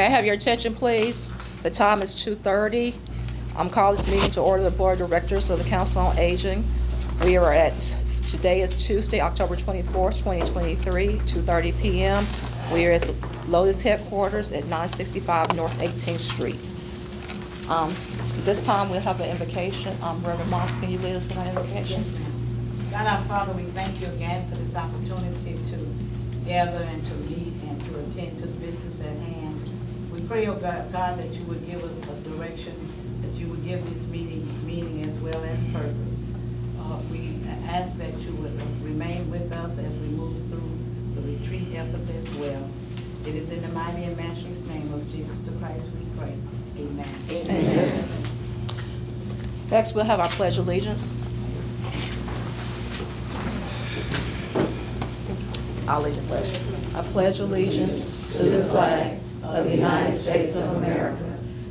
May I have your attention, please? The time is 2:30. I'm calling this meeting to order the Board of Directors of the Council on Aging. Today is Tuesday, October 24th, 2023, 2:30 p.m. We are at the Lotus headquarters at 965 North 18th Street. This time we'll have an invocation. Reverend Moss, can you lead us in our invocation? Yes, ma'am. God our Father, we thank you again for this opportunity to gather and to meet and to attend to the business at hand. We pray, oh God, that you would give us a direction, that you would give this meaning as well as purpose. We ask that you would remain with us as we move through the retreat efforts as well. It is in the mighty and matchless name of Jesus the Christ we pray. Amen. Amen. Next, we'll have our Pledge of Allegiance. I'll lead the pledge. I pledge allegiance to the flag of the United States of America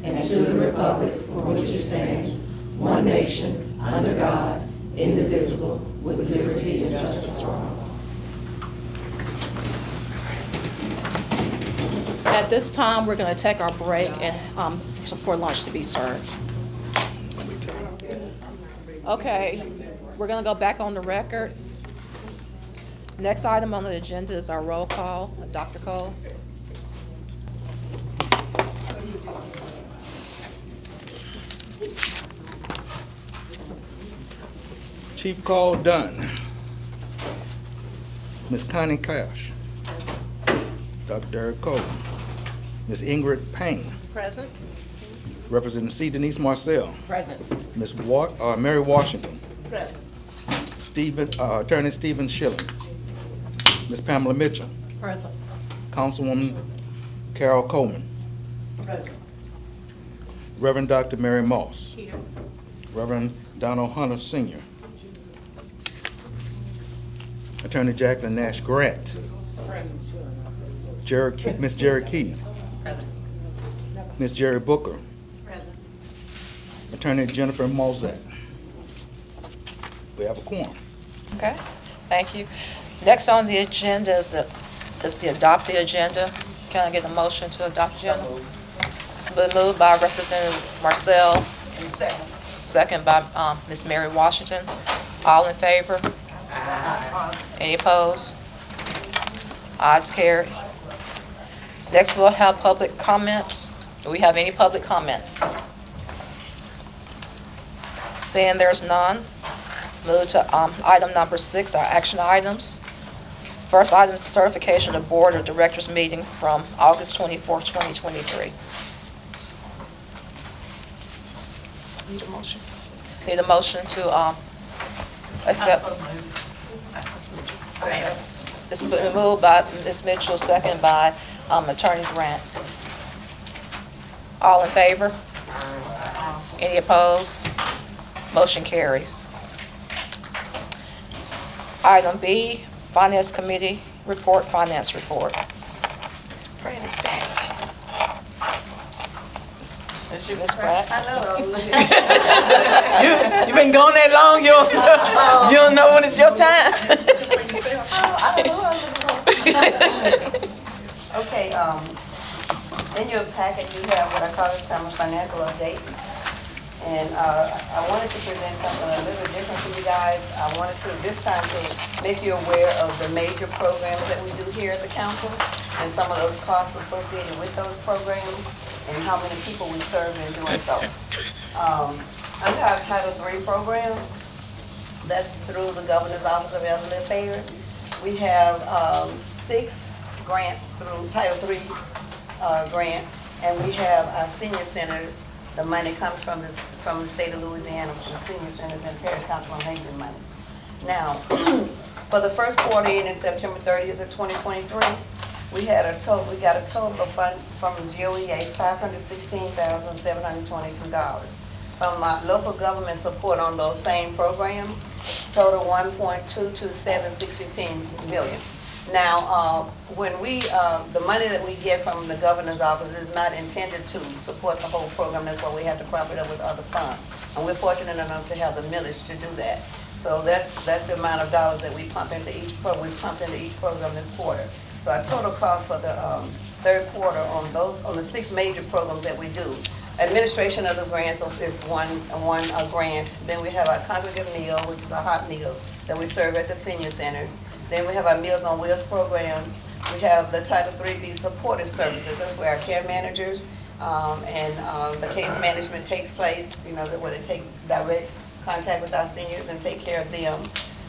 and to the republic for which it stands, one nation, under God, indivisible, with liberty and justice for all. At this time, we're going to take our break and for lunch to be served. Okay, we're going to go back on the record. Next item on the agenda is our roll call. Dr. Cole. Chief Call Dunn. Ms. Connie Cash. Dr. Derek Cole. Ms. Ingrid Payne. Present. Representative C. Denise Marcel. Present. Ms. Mary Washington. Present. Attorney Stephen Schilling. Ms. Pamela Mitchell. Present. Councilwoman Carol Coleman. Present. Reverend Dr. Mary Moss. Here. Reverend Donald Hunter Sr. Attorney Jacqueline Nash Grant. Miss Jerry Key. Present. Miss Jerry Booker. Present. Attorney Jennifer Mozak. We have a quorum. Okay, thank you. Next on the agenda is the adopted agenda. Can I get a motion to adopt the agenda? It's been moved by Representative Marcel. Second by Ms. Mary Washington. All in favor? Any opposed? Ayes carried. Next, we'll have public comments. Do we have any public comments? Seeing there's none, move to item number 6, our action items. First item is certification of Board of Directors meeting from August 24th, 2023. Need a motion? Need a motion to accept. It's been moved by Ms. Mitchell, second by Attorney Grant. All in favor? Any opposed? Motion carries. Item B, Finance Committee report, Finance report. Brad is back. That's you, Ms. Brad. I know. You been gone that long, you don't know when it's your time? I don't know. Okay, in your packet you have what I call this time a financial update. And I wanted to present something a little different for you guys. I wanted to this time to make you aware of the major programs that we do here at the council and some of those costs associated with those programs and how many people we serve in doing so. Under our Title III program, that's through the Governor's Office of Elderly Affairs. We have 6 grants through Title III grants, and we have our senior center. The money comes from the state of Louisiana, from the senior centers and parish council on aging monies. Now, for the first quarter ending September 30th of 2023, we got a total of fund from GOEA $516,722. From my local government support on those same programs, total $1.22716 million. Now, when the money that we get from the governor's office is not intended to support the whole program. That's why we have to prop it up with other funds. And we're fortunate enough to have the millage to do that. So that's the amount of dollars that we pump into each program this quarter. So our total cost for the third quarter on the 6 major programs that we do. Administration of the grants is one grant. Then we have our congregate meal, which is our hot meals that we serve at the senior centers. Then we have our Meals on Wheels program. We have the Title IIIB supportive services. That's where our care managers and the case management takes place, where they take direct contact with our seniors and take care of them.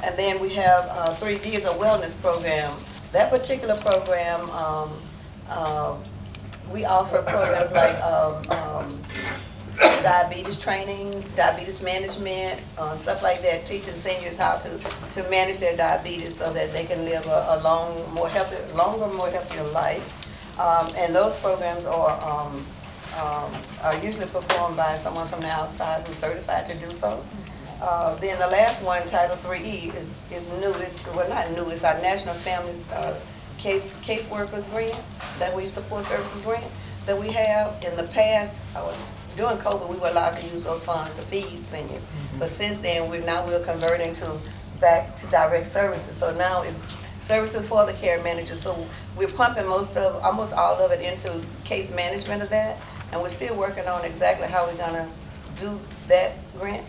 And then we have 3D is a wellness program. That particular program, we offer programs like diabetes training, diabetes management, stuff like that, teaching seniors how to manage their diabetes so that they can live a longer, more healthier life. And those programs are usually performed by someone from the outside who's certified to do so. Then the last one, Title IIIE, is new. Well, not new. It's our National Families Caseworkers Grant that we support services grant that we have. In the past, during COVID, we were allowed to use those funds to feed seniors. But since then, we're converting back to direct services. So now it's services for the care managers. So we're pumping almost all of it into case management of that, and we're still working on exactly how we're gonna do that grant.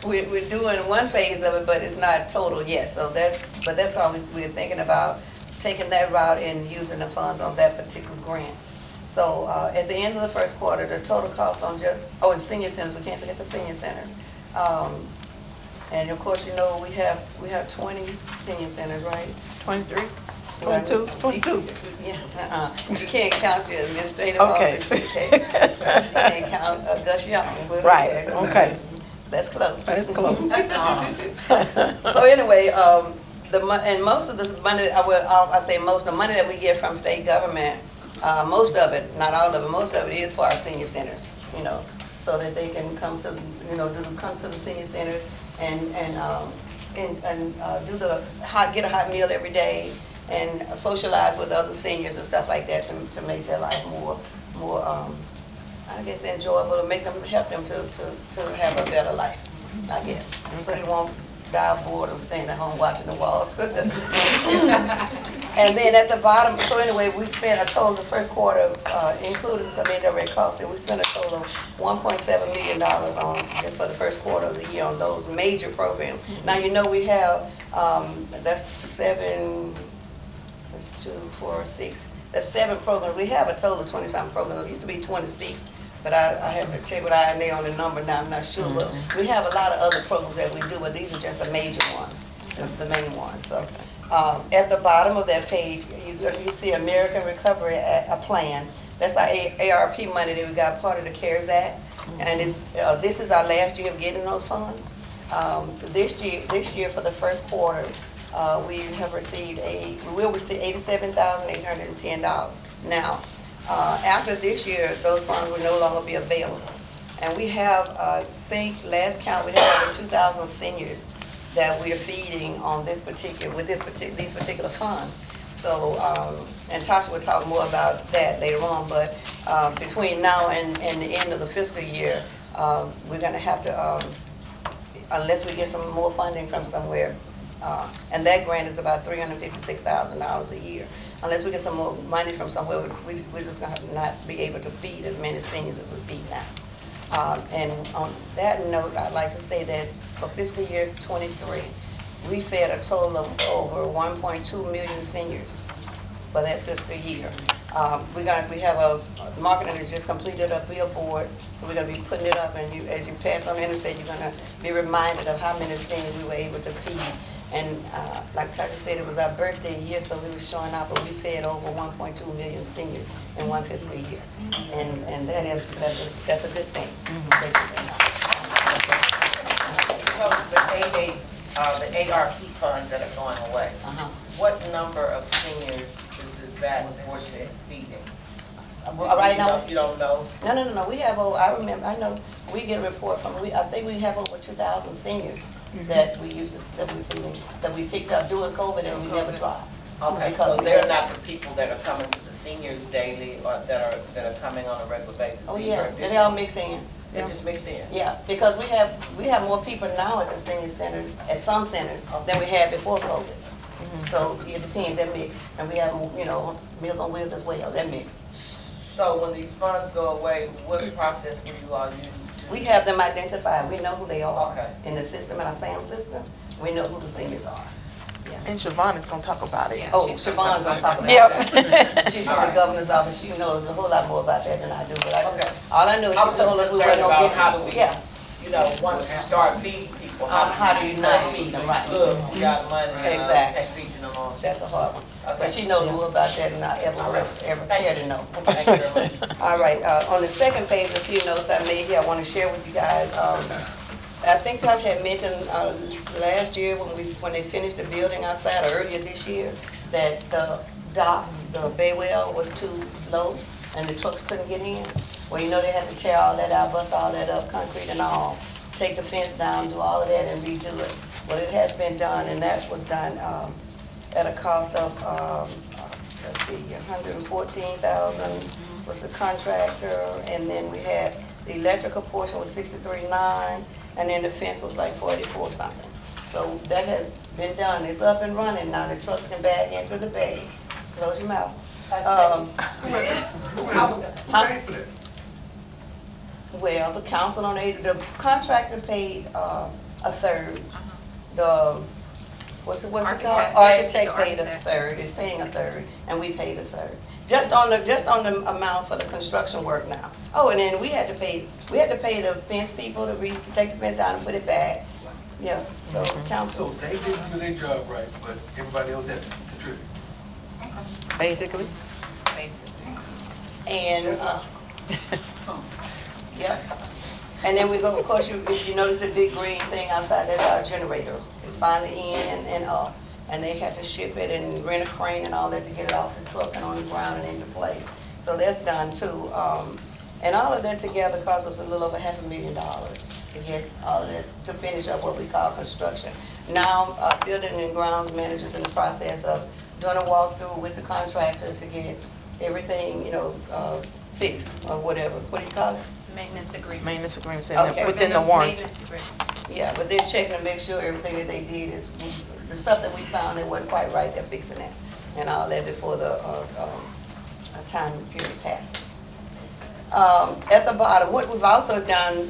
We're doing one phase of it, but it's not total yet. But that's why we're thinking about taking that route and using the funds on that particular grant. So at the end of the first quarter, the total cost on and senior centers, we can't forget the senior centers. And of course, we have 20 senior centers, right? 23, 22, 22. Yeah, you can't count your administrative Okay. office. You can't count Gus Young. But Right, okay. That's close. That's close. So anyway, and most of the money, I say most of the money that we get from state government, most of it, not all of it, most of it is for our senior centers, so that they can come to, come to the senior centers and get a hot meal every day and socialize with other seniors and stuff like that to make their life more, I guess, enjoyable, to help them to have a better life, I guess. So they won't die of boredom staying at home watching the walls. And then at the bottom, so anyway, we spent a total the first quarter, including some indirect costs, and we spent a total of $1.7 million on just for the first quarter of the year on those major programs. Now, we have, that's 7, that's 2, 4, 6, that's 7 programs. We have a total of 20-something programs. It used to be 26. But I have to check with INA on the number now, I'm not sure. But we have a lot of other programs that we do, but these are just the major ones, the main ones. So at the bottom of that page, you see American Recovery Plan. That's our ARP money that we got part of the CARES Act. And this is our last year of getting those funds. This year for the first quarter, we will receive $87,810. Now, after this year, those funds will no longer be available. And we have, I think, last count, we have over 2,000 seniors that we are feeding on these particular funds. So, and Tasha will talk more about that later on, but between now and the end of the fiscal year, we're gonna have to, unless we get some more funding from somewhere, and that grant is about $356,000 a year. Unless we get some more money from somewhere, we're just going to not be able to feed as many seniors as we feed now. And on that note, I'd like to say that for fiscal year 23, we fed a total of over 1.2 million seniors for that fiscal year. We have marketing has just completed a billboard, so we're going to be putting it up, and as you pass on the interstate, you're going to be reminded of how many seniors we were able to feed. And like Tasha said, it was our birthday year, so we were showing up, but we fed over 1.2 million seniors in one fiscal year. And that's a good thing. So the ARP funds that are going away, what number of seniors is that portion feeding? Right now? You don't know? No. We have over, I know we get a report from, I think we have over 2,000 seniors that we picked up during COVID and we never dropped. Okay, so they're not the people that are coming to the seniors daily or that are coming on a regular basis? Oh yeah, they all mix in. They just mixed in? Yeah, because we have more people now at the senior centers, at some centers, than we had before COVID. So it depends, that mix. And we have, you know, Meals on Wheels as well, that mix. So when these funds go away, what process will you all use to? We have them identified, we know who they are. Okay. In the system, in our SAM system, we know who the seniors are. And Siobhan is gonna talk about it. Oh, Siobhan's gonna talk about Yep. that. She's from the governor's office, she knows a whole lot more about that than I do, but I Okay. just, all I know is I she was just told us we weren't concerned gonna about how do get, we, yeah. you know, once you start feeding people, How do you not feed them, right? Look, we got money, Exactly. can't feed them all. That's a hard one. But Okay. she knows more about that than I ever cared to know. Thank you very much. All right, on the second page, a few notes I made here I want to share with you guys. I think Touch had mentioned last year when they finished the building outside, or earlier this year, that the dock, the bay well was too low and the trucks couldn't get in. Well, you know, they had to tear all that out, bust all that up, concrete and all, take the fence down, do all of that and redo it. Well, it has been done, and that was done at a cost of, let's see, $114,000 was the contractor, and then we had the electrical portion was $63,900, and then the fence was like $44 something. So that has been done. It's up and running now. The trucks can back into the bay. Close your mouth. Who paid for that? Well, the council on aid, the contractor paid a third. The, what's it called? Architect paid a third, is paying a third, and we paid a third. Just on the amount for the construction work now. Oh, and then we had to pay the fence people to take the fence down and put it back. Yeah, so council. So they didn't do their job right, but everybody else had to contribute. Basically. And, yeah. And then we go, of course, if you notice the big green thing outside, that's our generator. It's finally in and up. And they had to ship it and rent a crane and all that to get it off the truck and on the ground and into place. So that's done too. And all of that together cost us a little over $500,000 to get all of that, to finish up what we call construction. Now, building and grounds managers in the process of doing a walkthrough with the contractor to get everything, you know, fixed or whatever. What do you call it? Maintenance agreement. Maintenance agreements Okay. within the warranty. Maintenance agreement. Yeah, but they're checking to make sure everything that they did is, the stuff that we found that wasn't quite right, they're fixing it. And all that before the time period passes. At the bottom, what we've also done,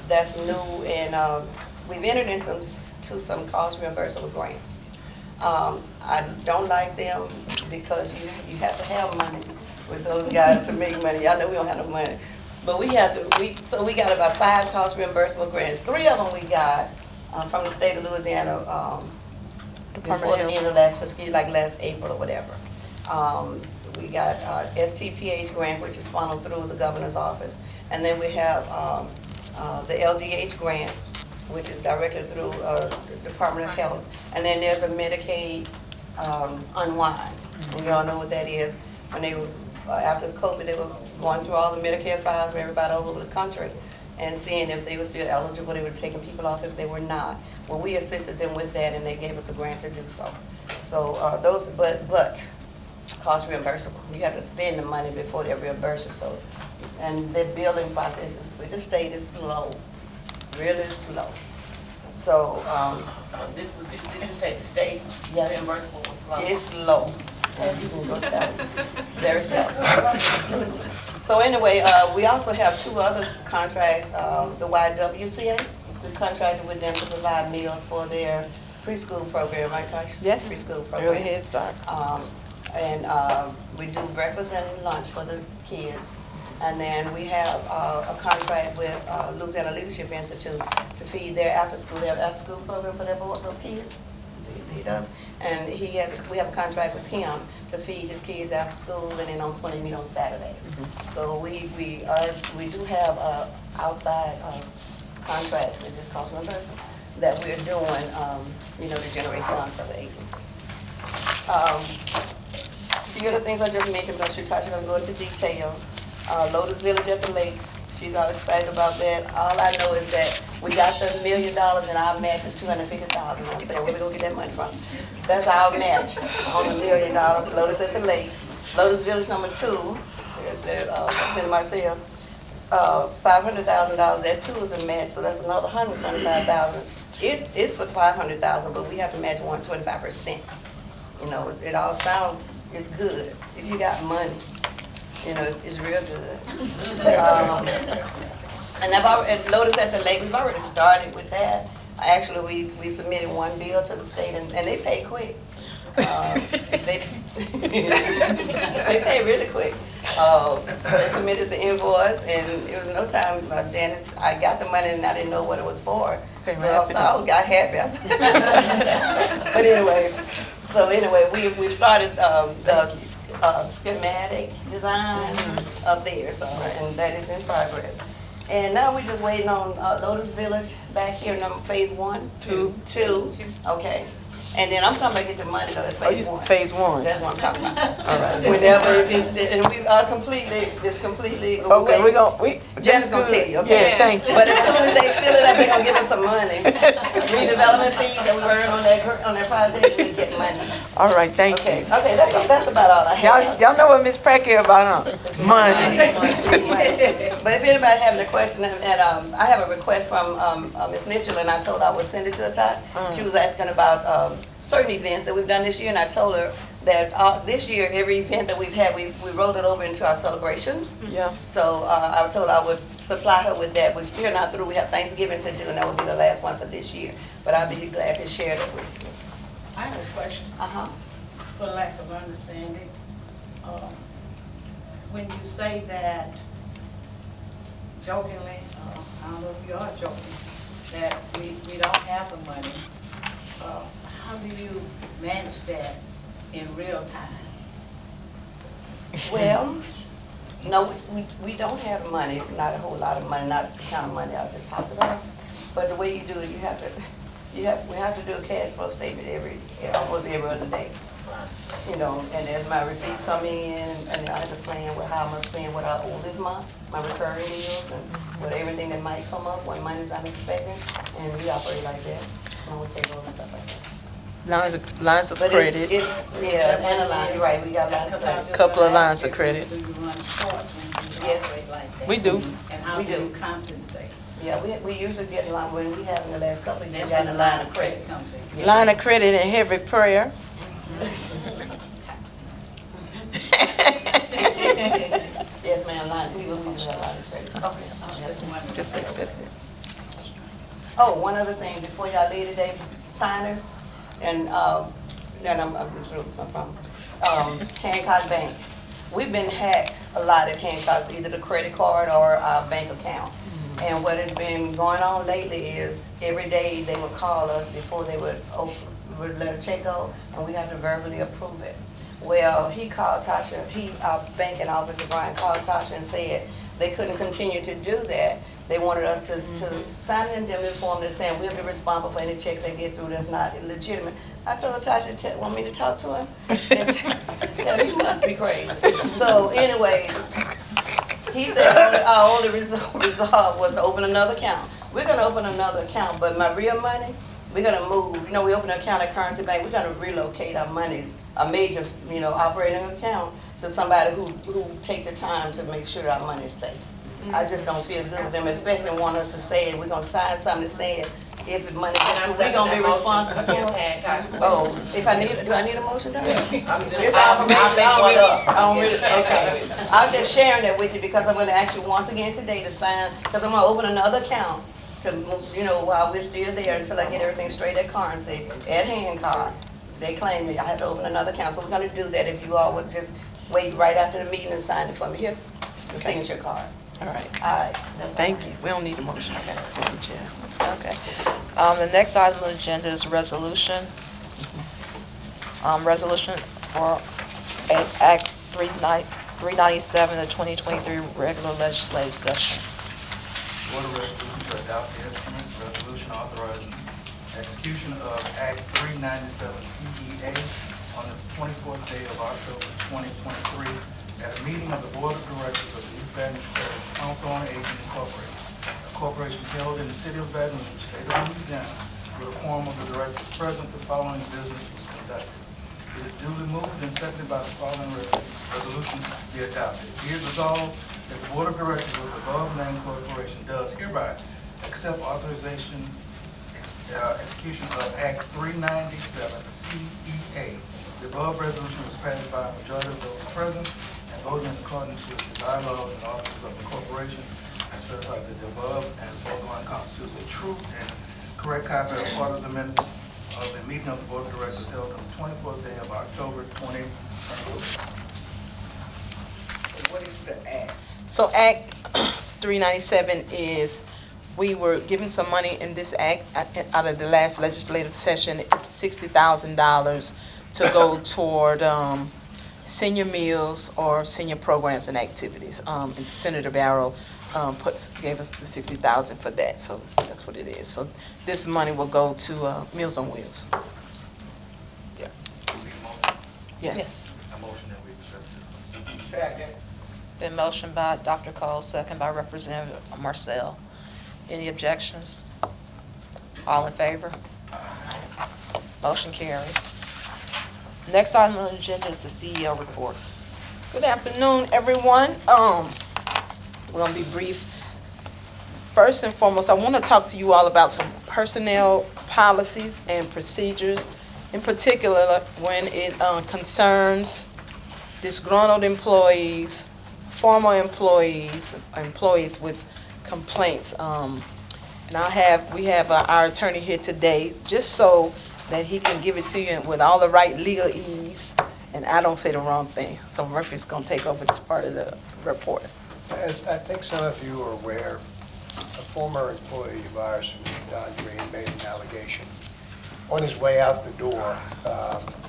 that's new, and we've entered into some cost reimbursable grants. I don't like them because you have to have money with those guys to make money. I know we don't have no money. But we got about 5 cost reimbursable grants. 3 of them we got from the state of Louisiana before the end of last fiscal year, like last April or whatever. We got STPH grant, which is funneled through the governor's office. And then we have the LDH grant, which is directly through the Department of Health. And then there's a Medicaid unwind. We all know what that is. When they were, after COVID, they were going through all the Medicare files for everybody all over the country and seeing if they were still eligible. They were taking people off if they were not. Well, we assisted them with that, and they gave us a grant to do so. So those, but cost reimbursable. You have to spend the money before they reimburse you. So, and the billing processes with the state is slow, really slow. So Did you say the state Yes. reimbursable was slow? it's slow. As you can go tell, very slow. So anyway, we also have 2 other contracts. The YWCA, we contracted with them to provide meals for their preschool program, right, Tosh? Yes. Preschool program. Early Head Start. And we do breakfast and lunch for the kids. And then we have a contract with Louisiana Leadership Institute to feed their after-school. They have an after-school program for those kids. He does. And we have a contract with him to feed his kids after school, and then when they meet on Saturdays. So we do have outside contracts, it's just cost reimbursement, that we're doing, you know, to generate funds for the agency. The other things I just mentioned, but I'm sure Tasha gonna go into detail. Lotus Village at the Lakes, she's all excited about that. All I know is that we got the $1 million and our match is $250,000. I'm saying, where we gonna get that money from? That's our match on the $1 million, Lotus at the Lake. Lotus Village number 2, that's in Marcel. $500,000, that too is a match, so that's another $125,000. It's for $500,000, but we have to match 125%. You know, it all sounds, it's good. If you got money, you know, it's real good. And I've already noticed at the lake, we've already started with that. Actually, we submitted one bill to the state and they pay quick. They pay really quick. They submitted the invoice and it was no time, Janice, I got the money and I didn't know what it was for. So I got happy. But anyway, we've started the schematic design up there, so, and that is in progress. And now we're just waiting on Lotus Village back here, phase 1. Two. Okay. And then I'm talking about get the money though, that's phase 1. Phase 1. That's what I'm talking about. All right. Whenever and we are completely. Okay, Jen's gonna tell you, okay? Yeah, thank you. But as soon as they fill it up, they're gonna give us some money. Redevelopment fees that we earn on that project, we get money. All right, thank you. Okay, that's about all I have. Y'all know what Miss Pratt care about, huh? Money. But if anybody having a question, and I have a request from Ms. Mitchell, and I told her I would send it to her, Tosh. She was asking about certain events that we've done this year, and I told her that this year, every event that we've had, we rolled it over into our celebration. Yeah. So I told her I would supply her with that. We're still not through. We have Thanksgiving to do, and that will be the last one for this year. But I'll be glad to share that with you. I have a question. For lack of understanding, when you say that jokingly, I don't know if you are joking, that we don't have the money, how do you manage that in real time? Well, no, we don't have money, not a whole lot of money, not the kind of money I just talked about. But the way you do it, we have to do a cash flow statement almost every other day. You know, and as my receipts come in, and I have to plan with how I'm gonna spend what I owe this month, my recurring bills, and with everything that might come up, what monies I'm expecting, and we operate like that, and we take over and stuff like that. Lines of But credit. yeah, and a line, you're right, we got lines of credit. Couple of lines of credit. Do you run short when you Yes. operate like that? We do. And how We do you do. compensate? Yeah, we usually get a line, when we have in the last couple of years, That's got when a the line of credit. comes in. Line of credit and heavy prayer. Yes, ma'am, we will put that line of credit. Just wondering. Just accept it. Oh, one other thing, before y'all leave today, signers, and I'm through, I promise. Hancock Bank. We've been hacked a lot at Hancock's, either the credit card or our bank account. And what has been going on lately is every day they would call us before they would let a check go, and we have to verbally approve it. Well, he called Tasha, our banking officer, Brian, called Tasha and said they couldn't continue to do that. They wanted us to sign an indemnity form that's saying we'll be responsible for any checks they get through that's not legitimate. I told Tasha, want me to talk to him? Yeah, he must be crazy. So anyway, he said our only resolve was to open another account. We're gonna open another account, but my real money, we're gonna move. You know, we open an account at Currency Bank. We're gonna relocate our monies, a major, operating account, to somebody who take the time to make sure our money is safe. I just don't feel good with them, especially want us to say it. We're gonna sign something to say it. If the money gets, we're gonna be responsible for it. Oh, do I need a motion? This okay. I was just sharing that with you because I'm gonna ask you once again today to sign, because I'm gonna open another account to, while we're still there until I get everything straight at Currency, at Hancock. They claim me, I have to open another account, so we're gonna do that if you all would just wait right after the meeting and sign it for me. Here, the signature card. All right. All right. Thank you. We don't need a motion. Okay. Thank you, Chair. Okay. The next item on the agenda is resolution. Resolution for Act 397 of 2023 regular legislative session. Board of Resolutions to adopt the instrument resolution authorizing execution of Act 397 CEA on the 24th day of October 2023 at a meeting of the Board of Directors of the East Baton Rouge Council on Aging Incorporated, a corporation held in the city of Baton Rouge, state of Louisiana, with a quorum of the directors present. The following business was conducted. It is duly moved and seconded by the following resolution be adopted. Be it resolved that the Board of Directors of the above-named corporation does hereby accept authorization, execution of Act 397 CEA. The above resolution was passed by a majority of those present and voted in accordance with the bylaws and articles of the corporation, and certified that the above and foregoing constitutes a true and correct copy of part of the minutes of the meeting of the Board of Directors held on the 24th day of October 2022. So what is the act? So Act 397 is, we were given some money in this act out of the last legislative session. It's $60,000 to go toward senior meals or senior programs and activities. And Senator Barrow gave us the $60,000 for that, so that's what it is. So this money will go to Meals on Wheels. Yeah. Yes. A motion that we accept this. Second. Been motioned by Dr. Cole, second by Representative Marcel. Any objections? All in favor? Motion carries. Next item on the agenda is the CEO report. Good afternoon, everyone. We're gonna be brief. First and foremost, I want to talk to you all about some personnel policies and procedures, in particular when it concerns disgruntled employees, former employees, employees with complaints. And we have our attorney here today, just so that he can give it to you with all the right legal ease, and I don't say the wrong thing. So Murphy's gonna take over this part of the report. As I think some of you are aware, a former employee of ours, Don Green, made an allegation on his way out the door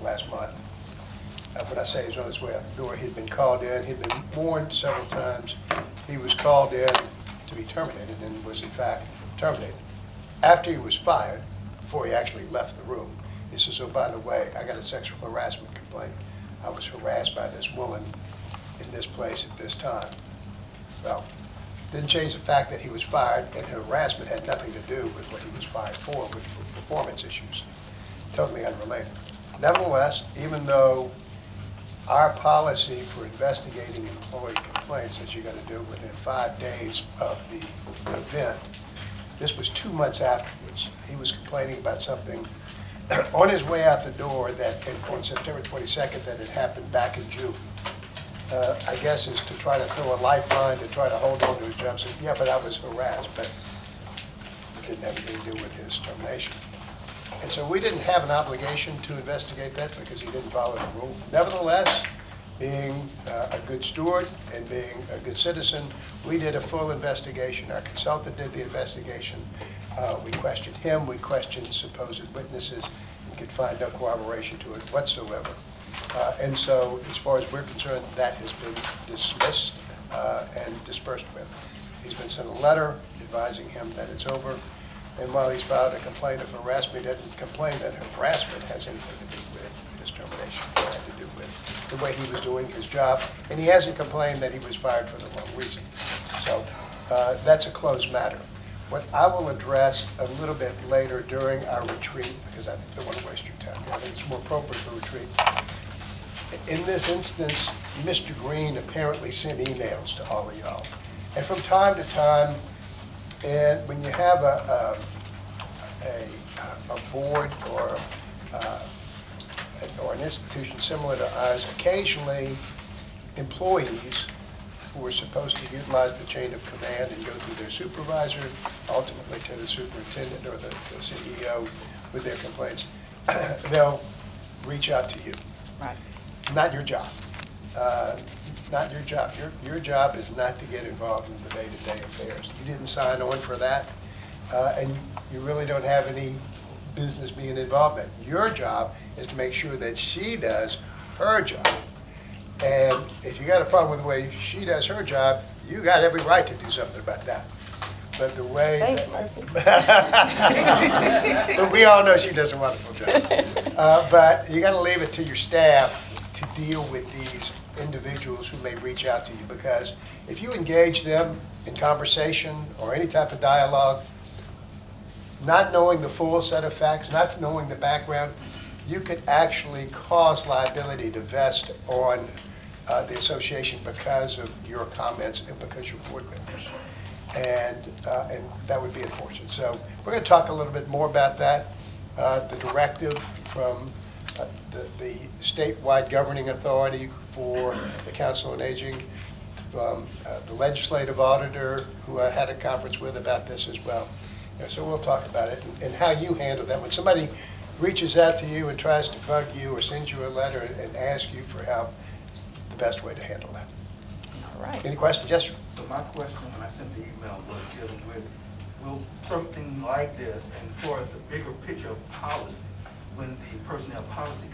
last month. When I say he's on his way out the door, he'd been called in, he'd been warned several times. He was called in to be terminated and was in fact terminated. After he was fired, before he actually left the room, he says, oh, by the way, I got a sexual harassment complaint. I was harassed by this woman in this place at this time. Well, didn't change the fact that he was fired, and harassment had nothing to do with what he was fired for, which were performance issues, totally unrelated. Nevertheless, even though our policy for investigating employee complaints is you got to do it within 5 days of the event, this was 2 months afterwards. He was complaining about something on his way out the door that, on September 22nd, that had happened back in June. I guess is to try to throw a lifeline to try to hold on to his job. So, yeah, but I was harassed, but it didn't have anything to do with his termination. And so we didn't have an obligation to investigate that because he didn't follow the rule. Nevertheless, being a good steward and being a good citizen, we did a full investigation. Our consultant did the investigation. We questioned him. We questioned supposed witnesses. We could find no corroboration to it whatsoever. And so, as far as we're concerned, that has been dismissed and dispersed with. He's been sent a letter advising him that it's over. And while he's filed a complaint of harassment, he doesn't complain that harassment has anything to do with his termination. It had to do with the way he was doing his job. And he hasn't complained that he was fired for the wrong reason. So that's a closed matter. What I will address a little bit later during our retreat, because I don't want to waste your time. I think it's more appropriate for retreat. In this instance, Mr. Green apparently sent emails to all of y'all. And from time to time, and when you have a board or an institution similar to ours, occasionally employees who are supposed to utilize the chain of command and go through their supervisor, ultimately to the superintendent or the CEO with their complaints, they'll reach out to you. Right. Not your job. Not your job. Your job is not to get involved in the day-to-day affairs. You didn't sign on for that, and you really don't have any business being involved in that. Your job is to make sure that she does her job. And if you got a problem with the way she does her job, you got every right to do something about that. But the way... Thanks, Murphy. But we all know she does a wonderful job. But you got to leave it to your staff to deal with these individuals who may reach out to you, because if you engage them in conversation or any type of dialogue, not knowing the full set of facts, not knowing the background, you could actually cause liability to vest on the association because of your comments and because you're board members. And that would be unfortunate. So we're going to talk a little bit more about that. The directive from the statewide governing authority for the Council on Aging, from the legislative auditor, who I had a conference with about this as well. So we'll talk about it and how you handle that. When somebody reaches out to you and tries to bug you or sends you a letter and asks you for help, the best way to handle that. All right. Any questions? Yes, sir. So my question when I sent the email was dealing with, will something like this, and as far as the bigger picture of policy, when the Personnel Policy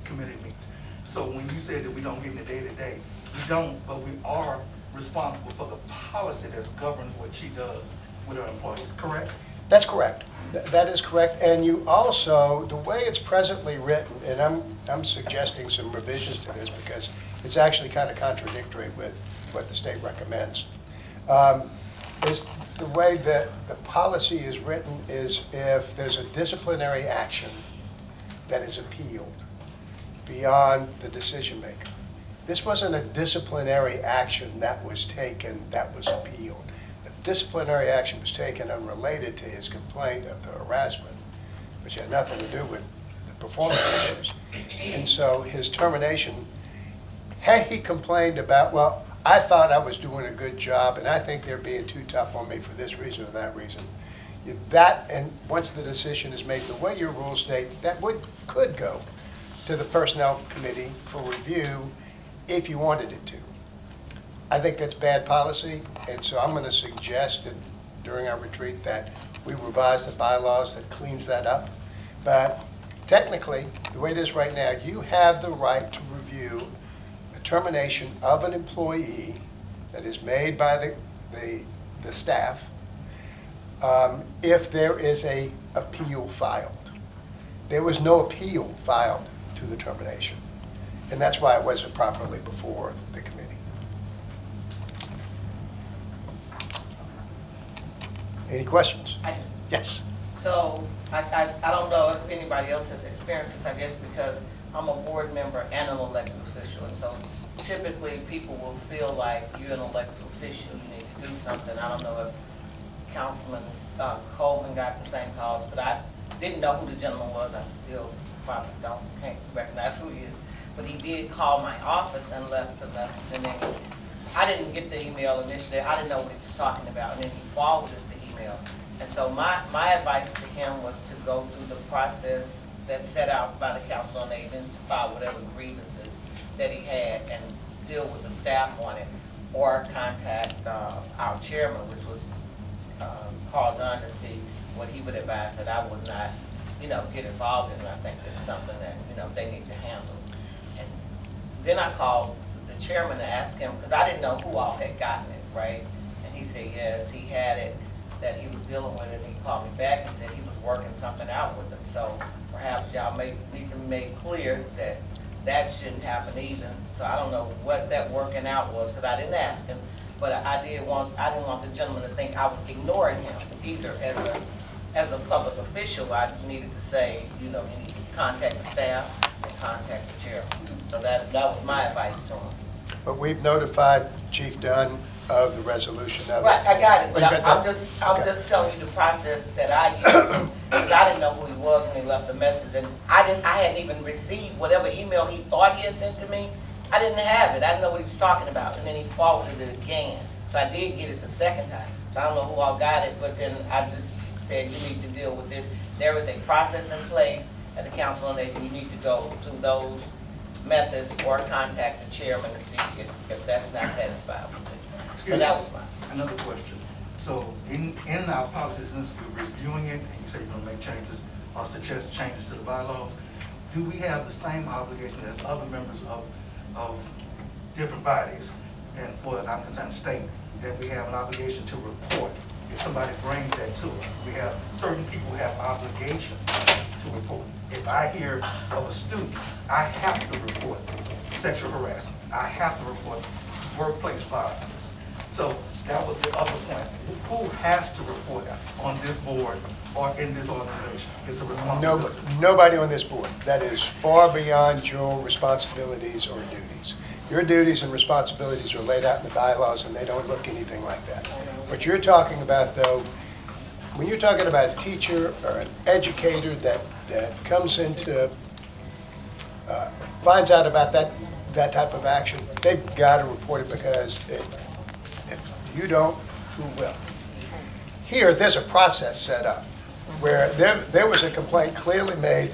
Committee meets. So when you said that we don't get in the day-to-day, we don't, but we are responsible for the policy that's governs what she does with her employees, correct? That's correct. That is correct. And you also, the way it's presently written, and I'm suggesting some revisions to this because it's actually kind of contradictory with what the state recommends, is the way that the policy is written is if there's a disciplinary action that is appealed beyond the decision maker. This wasn't a disciplinary action that was taken that was appealed. The disciplinary action was taken unrelated to his complaint of the harassment, which had nothing to do with the performance issues. And so his termination, had he complained about, well, I thought I was doing a good job and I think they're being too tough on me for this reason or that reason, that, and once the decision is made, the way your rules state, that could go to the Personnel Committee for review if you wanted it to. I think that's bad policy, and so I'm going to suggest during our retreat that we revise the bylaws that cleans that up. But technically, the way it is right now, you have the right to review the termination of an employee that is made by the staff if there is a appeal filed. There was no appeal filed to the termination, and that's why it wasn't properly before the committee. Any questions? Yes. So I don't know if anybody else has experienced this, I guess, because I'm a board member and an elected official. And so typically people will feel like you're an elected official, you need to do something. I don't know if Councilman Coleman got the same calls, but I didn't know who the gentleman was. I still probably can't recognize who he is. But he did call my office and left a message. And then I didn't get the email initially. I didn't know what he was talking about. And then he forwarded the email. And so my advice to him was to go through the process that's set out by the Council on Aging, to file whatever grievances that he had and deal with the staff on it, or contact our chairman, which was Carl Dunn, to see what he would advise that I would not, get involved in. And I think that's something that, they need to handle. And then I called the chairman to ask him, because I didn't know who all had gotten it, right? And he said, yes, he had it, that he was dealing with it, and he called me back and said he was working something out with them. So perhaps y'all need to make clear that that shouldn't happen either. So I don't know what that working out was, because I didn't ask him, but I didn't want the gentleman to think I was ignoring him either. As a public official, I needed to say, you need to contact the staff and contact the chairman. So that was my advice to him. But we've notified Chief Dunn of the resolution of it. Right, I got it, but Oh, you got I'm that? just telling you the process that I used, because I didn't know who he was when he left the message, and I hadn't even received whatever email he thought he had sent to me. I didn't have it, I didn't know what he was talking about, and then he forwarded it again. So I did get it the second time. So I don't know who all got it, but then I just said, you need to deal with this. There is a process in place at the Council on Aging. You need to go through those methods or contact the chairman to see if that's not satisfied with it. So that was mine. Another question. So in our policies, since we're reviewing it, and you say you're gonna make changes or suggest changes to the bylaws, do we have the same obligation as other members of different bodies, and for as I'm concerned, the state, that we have an obligation to report if somebody brings that to us? We have, certain people have obligation to report. If I hear of a student, I have to report sexual harassment. I have to report workplace violence. So that was the other point. Who has to report on this board or in this organization? It's a responsibility. Nobody on this board. That is far beyond your responsibilities or duties. Your duties and responsibilities are laid out in the bylaws, and they don't look anything like that. What you're talking about, though, when you're talking about a teacher or an educator that comes into, finds out about that type of action, they've got to report it, because if you don't, who will? Here, there's a process set up where there was a complaint clearly made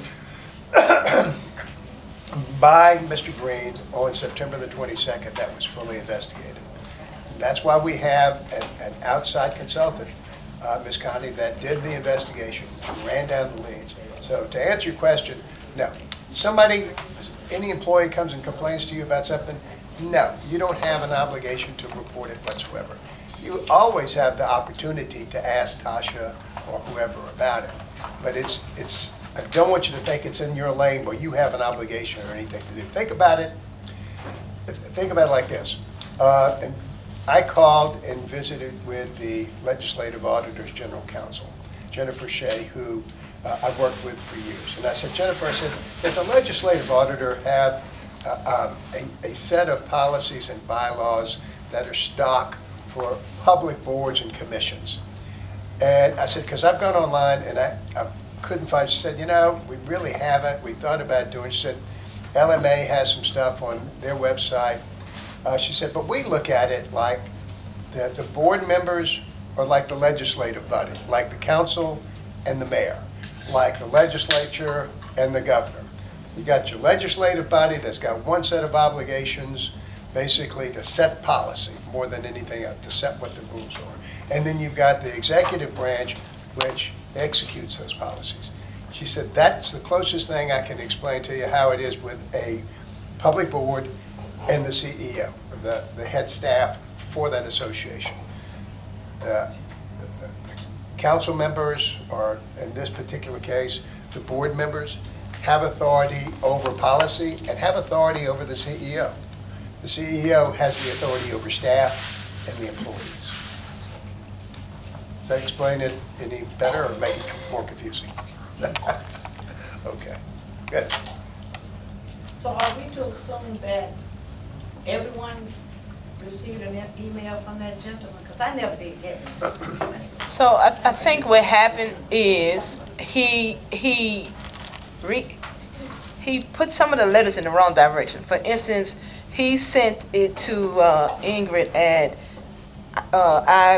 by Mr. Green on September the 22nd that was fully investigated. And that's why we have an outside consultant, Ms. Conti, that did the investigation, ran down the leads. So to answer your question, no. Any employee comes and complains to you about something, no, you don't have an obligation to report it whatsoever. You always have the opportunity to ask Tasha or whoever about it. But I don't want you to think it's in your lane where you have an obligation or anything to do. Think about it like this. And I called and visited with the Legislative Auditor's General Counsel, Jennifer Shea, who I've worked with for years. And I said, Jennifer, I said, does a legislative auditor have a set of policies and bylaws that are stock for public boards and commissions? And I said, because I've gone online and I couldn't find it. She said, we really haven't. We thought about doing it. She said, LMA has some stuff on their website. She said, but we look at it like the board members are like the legislative body, like the council and the mayor, like the legislature and the governor. You got your legislative body that's got one set of obligations, basically to set policy more than anything else, to set what the rules are. And then you've got the executive branch, which executes those policies. She said, that's the closest thing I can explain to you how it is with a public board and the CEO, or the head staff for that association. The council members, or in this particular case, the board members, have authority over policy and have authority over the CEO. The CEO has the authority over staff and the employees. Does that explain it any better or make it more confusing? Okay, good. So are we to assume that everyone received an email from that gentleman? Because I never did get it. So I think what happened is he put some of the letters in the wrong direction. For instance, he sent it to Ingrid at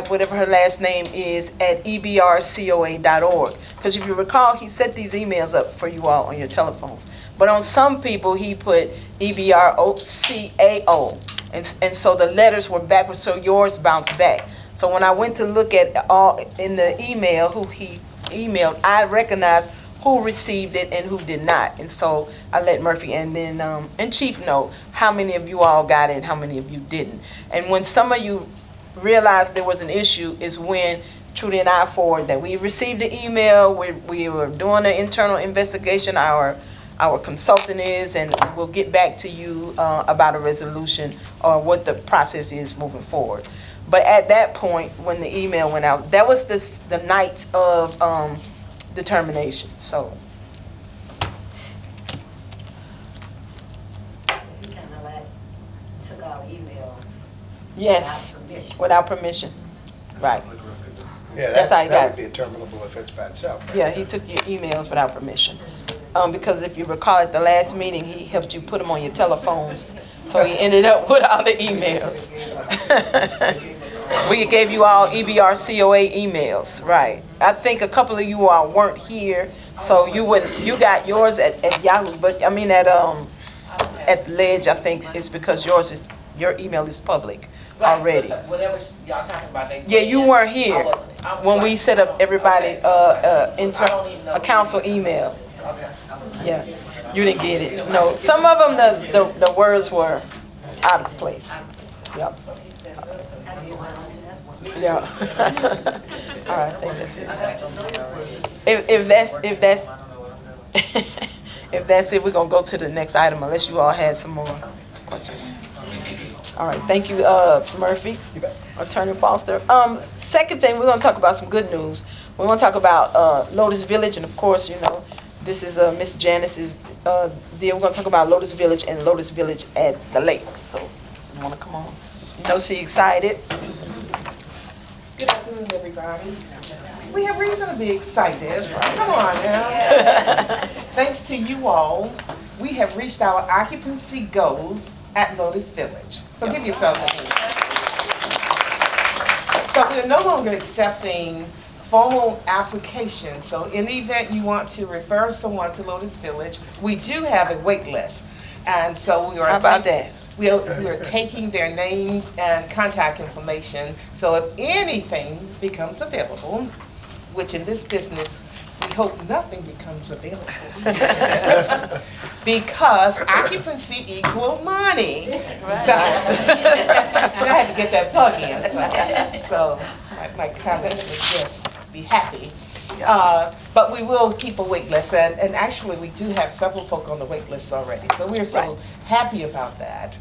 whatever her last name is, at EBRCOA.org. Because if you recall, he set these emails up for you all on your telephones. But on some people, he put EBRCAO. And so the letters were backwards, so yours bounced back. So when I went to look at all in the email who he emailed, I recognized who received it and who did not. And so I let Murphy and then and Chief know how many of you all got it and how many of you didn't. And when some of you realized there was an issue is when Trudy and I forwarded that we received the email, we were doing an internal investigation, our consultant is, and we'll get back to you about a resolution or what the process is moving forward. But at that point, when the email went out, that was the night of determination. So he kind of like took our emails. yes, Without permission. without permission, right? Yeah, That's how you got that it. would be a terminable offense by itself. right? Yeah, he took your emails without permission. Because if you recall at the last meeting, he helped you put them on your telephones. So he ended up with all the emails. We gave you all EBRCOA emails, right? I think a couple of you all weren't here, so you got yours at Yahoo, but I mean at Ledge, I think it's because your email is public already. Whatever y'all talking about, they. Yeah, you weren't here I was when we like- set up everybody I don't even know a council email. Okay. Yeah, you didn't get it. No, some of them the words were out of place. Yep. Yeah. All right, I think that's it. If that's it, we're gonna go to the next item unless you all had some more questions. All right, thank you, Murphy, You bet. Attorney Foster. Second thing, we're gonna talk about some good news. We're gonna talk about Lotus Village, and of course, This is Miss Janice's deal. We're gonna talk about Lotus Village and Lotus Village at the lake. So, you wanna come on? You know she excited. Good afternoon, everybody. We have reason to be excited. Come on now. Thanks to you all, we have reached our occupancy goals at Lotus Village. So give yourselves a hand. So we are no longer accepting formal applications. So in the event you want to refer someone to Lotus Village, we do have a wait list. And so we are. How about that? We are taking their names and contact information, so if anything becomes available, which in this business, we hope nothing becomes available, because occupancy equal money. So, I had to get that plug in. So my comment was just be happy. But we will keep a wait list, and actually we do have several folk on the wait list already, so we're so happy about that.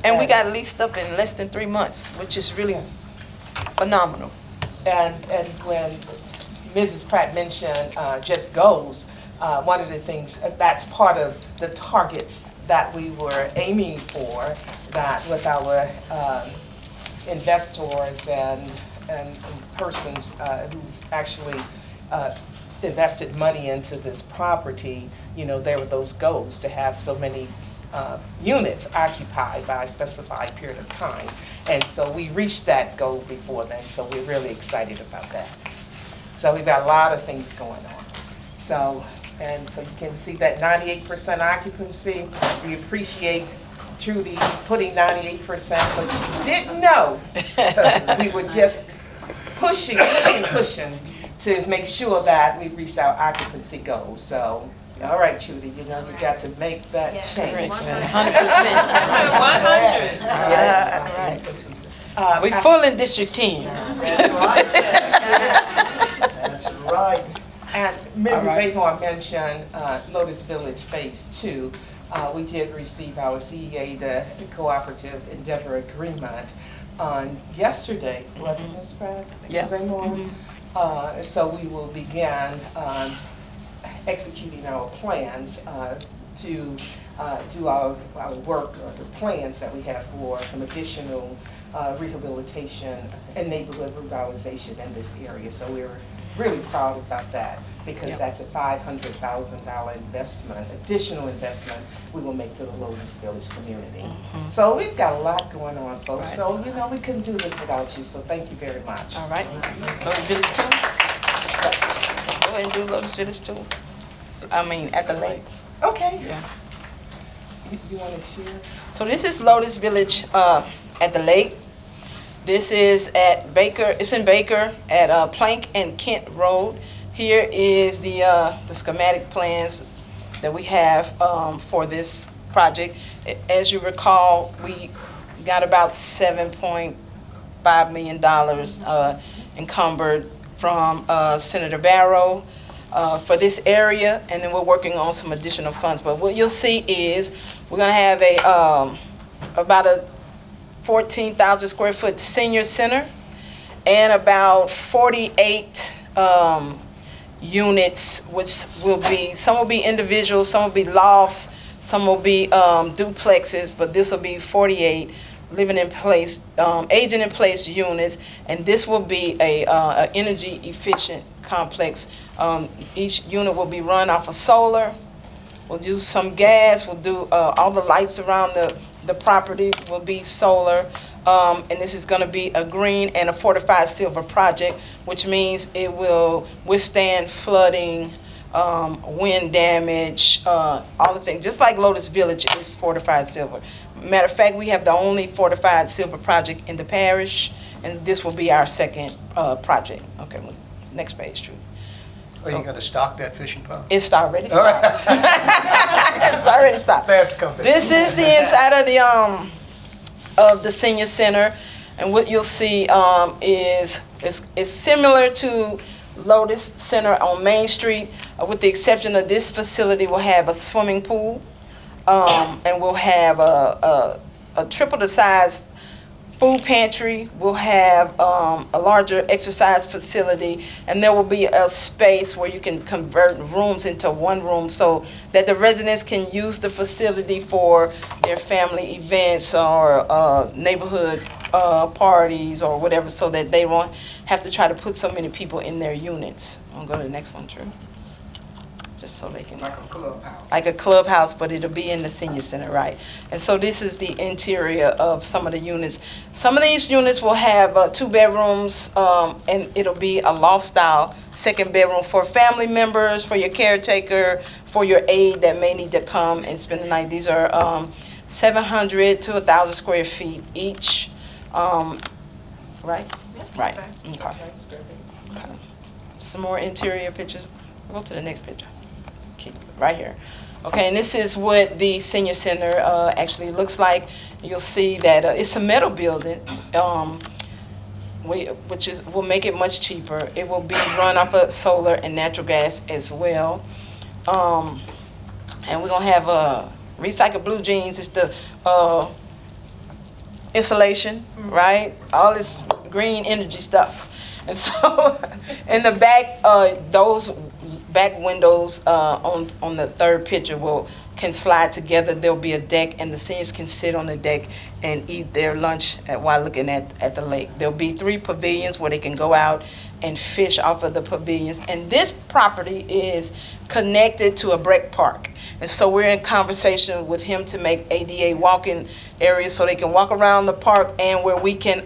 And we got leased up in less than 3 months, which is really phenomenal. And when Mrs. Pratt mentioned just goals, one of the things, that's part of the targets that we were aiming for, that with our investors and persons who actually invested money into this property, you know, there were those goals to have so many units occupied by a specified period of time. And so we reached that goal before then, so we're really excited about that. So we've got a lot of things going on. So you can see that 98% occupancy. We appreciate Trudy putting 98%, but she didn't know. We were just pushing to make sure that we reached our occupancy goals. So, all right, Trudy, you know, you got to make that change. 100%. Yeah, right. We full in District 10. That's right. That's right. And Mrs. Ahorn mentioned Lotus Village Phase 2. We did receive our CEA, the Cooperative Endeavor Agreement, on yesterday, wasn't it, Ms. Pratt? Yeah. Mrs. Ahorn? So we will begin executing our plans to do our work, or the plans that we have for some additional rehabilitation and neighborhood revitalization in this area. So we're really proud about that, because that's a $500,000 investment, additional investment we will make to the Lotus Village community. So we've got a lot going on, folks. Right. So, you know, we couldn't do this without you, so thank you very much. All right. Lotus Village 2. Let's go ahead and do Lotus Village 2. I mean, at the lake. Okay. Yeah. You want to share? So this is Lotus Village at the lake. This is at Baker, it's in Baker at Plank and Kent Road. Here is the schematic plans that we have for this project. As you recall, we got about $7.5 million encumbered from Senator Barrow for this area, and then we're working on some additional funds. But what you'll see is we're gonna have about a 14,000 square foot senior center and about 48 units, which will be, some will be individual, some will be lofts, some will be duplexes, but this will be 48 living in place, aging in place units, and this will be a energy efficient complex. Each unit will be run off of solar. We'll use some gas. We'll do all the lights around the property will be solar. And this is going to be a green and a fortified silver project, which means it will withstand flooding, wind damage, all the things. Just like Lotus Village is fortified silver. Matter of fact, we have the only fortified silver project in the parish, and this will be our second project. Okay, next page, Drew. Are you going to stock that fishing pond? It's already stopped. It's already stopped. They have to come visit. This is the inside of the senior center, and what you'll see is similar to Lotus Center on Main Street, with the exception of this facility will have a swimming pool, and we'll have a triple the size food pantry, we'll have a larger exercise facility, and there will be a space where you can convert rooms into one room so that the residents can use the facility for their family events or neighborhood parties or whatever, so that they won't have to try to put so many people in their units. I'll go to the next one, Drew. Just so they can. Like a clubhouse. Like a clubhouse, but it'll be in the senior center, right? And so this is the interior of some of the units. Some of these units will have 2 bedrooms, and it'll be a loft style 2nd bedroom for family members, for your caretaker, for your aide that may need to come and spend the night. These are 700 to 1,000 square feet each, right? Right. Okay. Okay. Some more interior pictures. Go to the next picture. Right here. Okay, and this is what the senior center actually looks like. You'll see that it's a metal building, which will make it much cheaper. It will be run off of solar and natural gas as well. And we're gonna have recycled blue jeans. It's the insulation, right? All this green energy stuff. And so in the back, those back windows on the 3rd picture can slide together. There'll be a deck, and the seniors can sit on the deck and eat their lunch while looking at the lake. There'll be 3 pavilions where they can go out and fish off of the pavilions. And this property is connected to a rec park. And so we're in conversation with him to make ADA walking areas so they can walk around the park, and where we can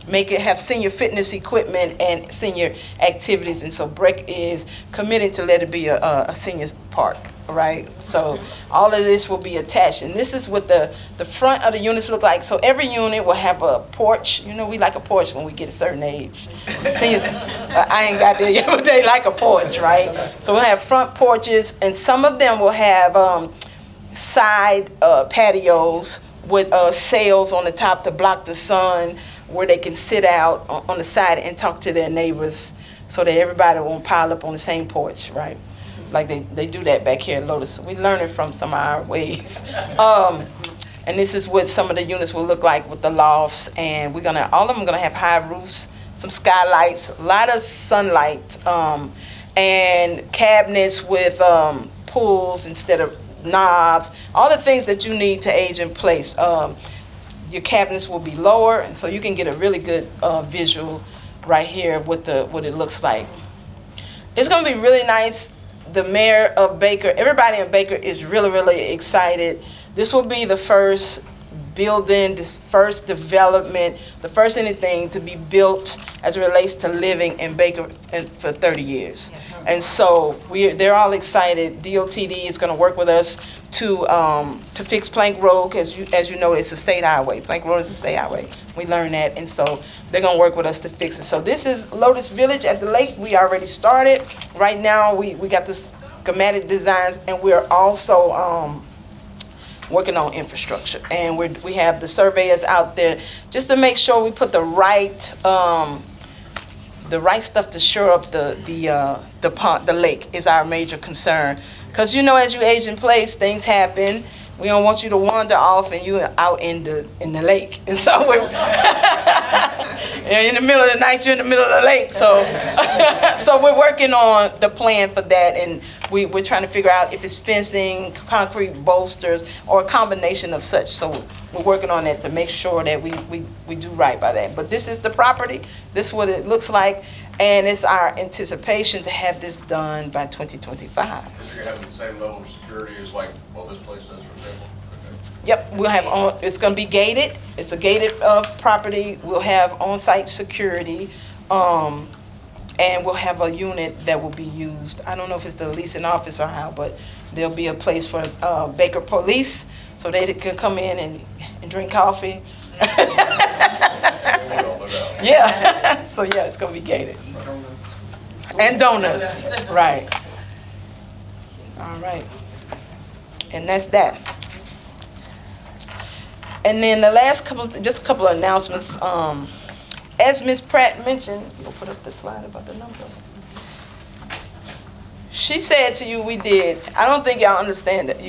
make it have senior fitness equipment and senior activities. And so BREC is committed to let it be a senior park, right? So all of this will be attached, and this is what the front of the units look like. So every unit will have a porch. You know, we like a porch when we get a certain age. Seniors, I ain't got there yet, but they like a porch, right? So we'll have front porches, and some of them will have side patios with sails on the top to block the sun, where they can sit out on the side and talk to their neighbors, so that everybody won't pile up on the same porch, right? Like they do that back here at Lotus. We learn it from some of our ways. And this is what some of the units will look like with the lofts, and all of them gonna have high roofs, some skylights, a lot of sunlight, and cabinets with pulls instead of knobs, all the things that you need to age in place. Your cabinets will be lower, and so you can get a really good visual right here with what it looks like. It's gonna be really nice. The mayor of Baker, everybody in Baker is really, really excited. This will be the first building, this first development, the first anything to be built as it relates to living in Baker for 30 years. And so they're all excited. DOTD is going to work with us to fix Plank Road, as you know, it's a state highway. Plank Road is a state highway. We learned that, and so they're going to work with us to fix it. So this is Lotus Village at the lakes. We already started. Right now, we got the schematic designs, and we're also working on infrastructure, and we have the surveyors out there just to make sure we put the right stuff to shore up the pond. The lake is our major concern, because you know, as you age in place, things happen. We don't want you to wander off and you're out in the lake, and so we're in the middle of the night, you're in the middle of the lake. So so we're working on the plan for that, and we're trying to figure out if it's fencing, concrete bolsters, or a combination of such. So we're working on that to make sure that we do right by that. But this is the property. This is what it looks like, and it's our anticipation to have this done by 2025. Is it going to have the same level of security as like what this place does, for example? Yep, we'll have it's going to be gated. It's a gated property. We'll have on-site security, and we'll have a unit that will be used. I don't know if it's the leasing office or how, but there'll be a place for Baker Police, so they can come in and drink coffee. Yeah, so yeah, it's going to be gated. And donuts, right. All right, and that's that. And then the last just a couple of announcements. As Ms. Pratt mentioned, you'll put up the slide about the numbers. She said to you, we did. I don't think y'all understand that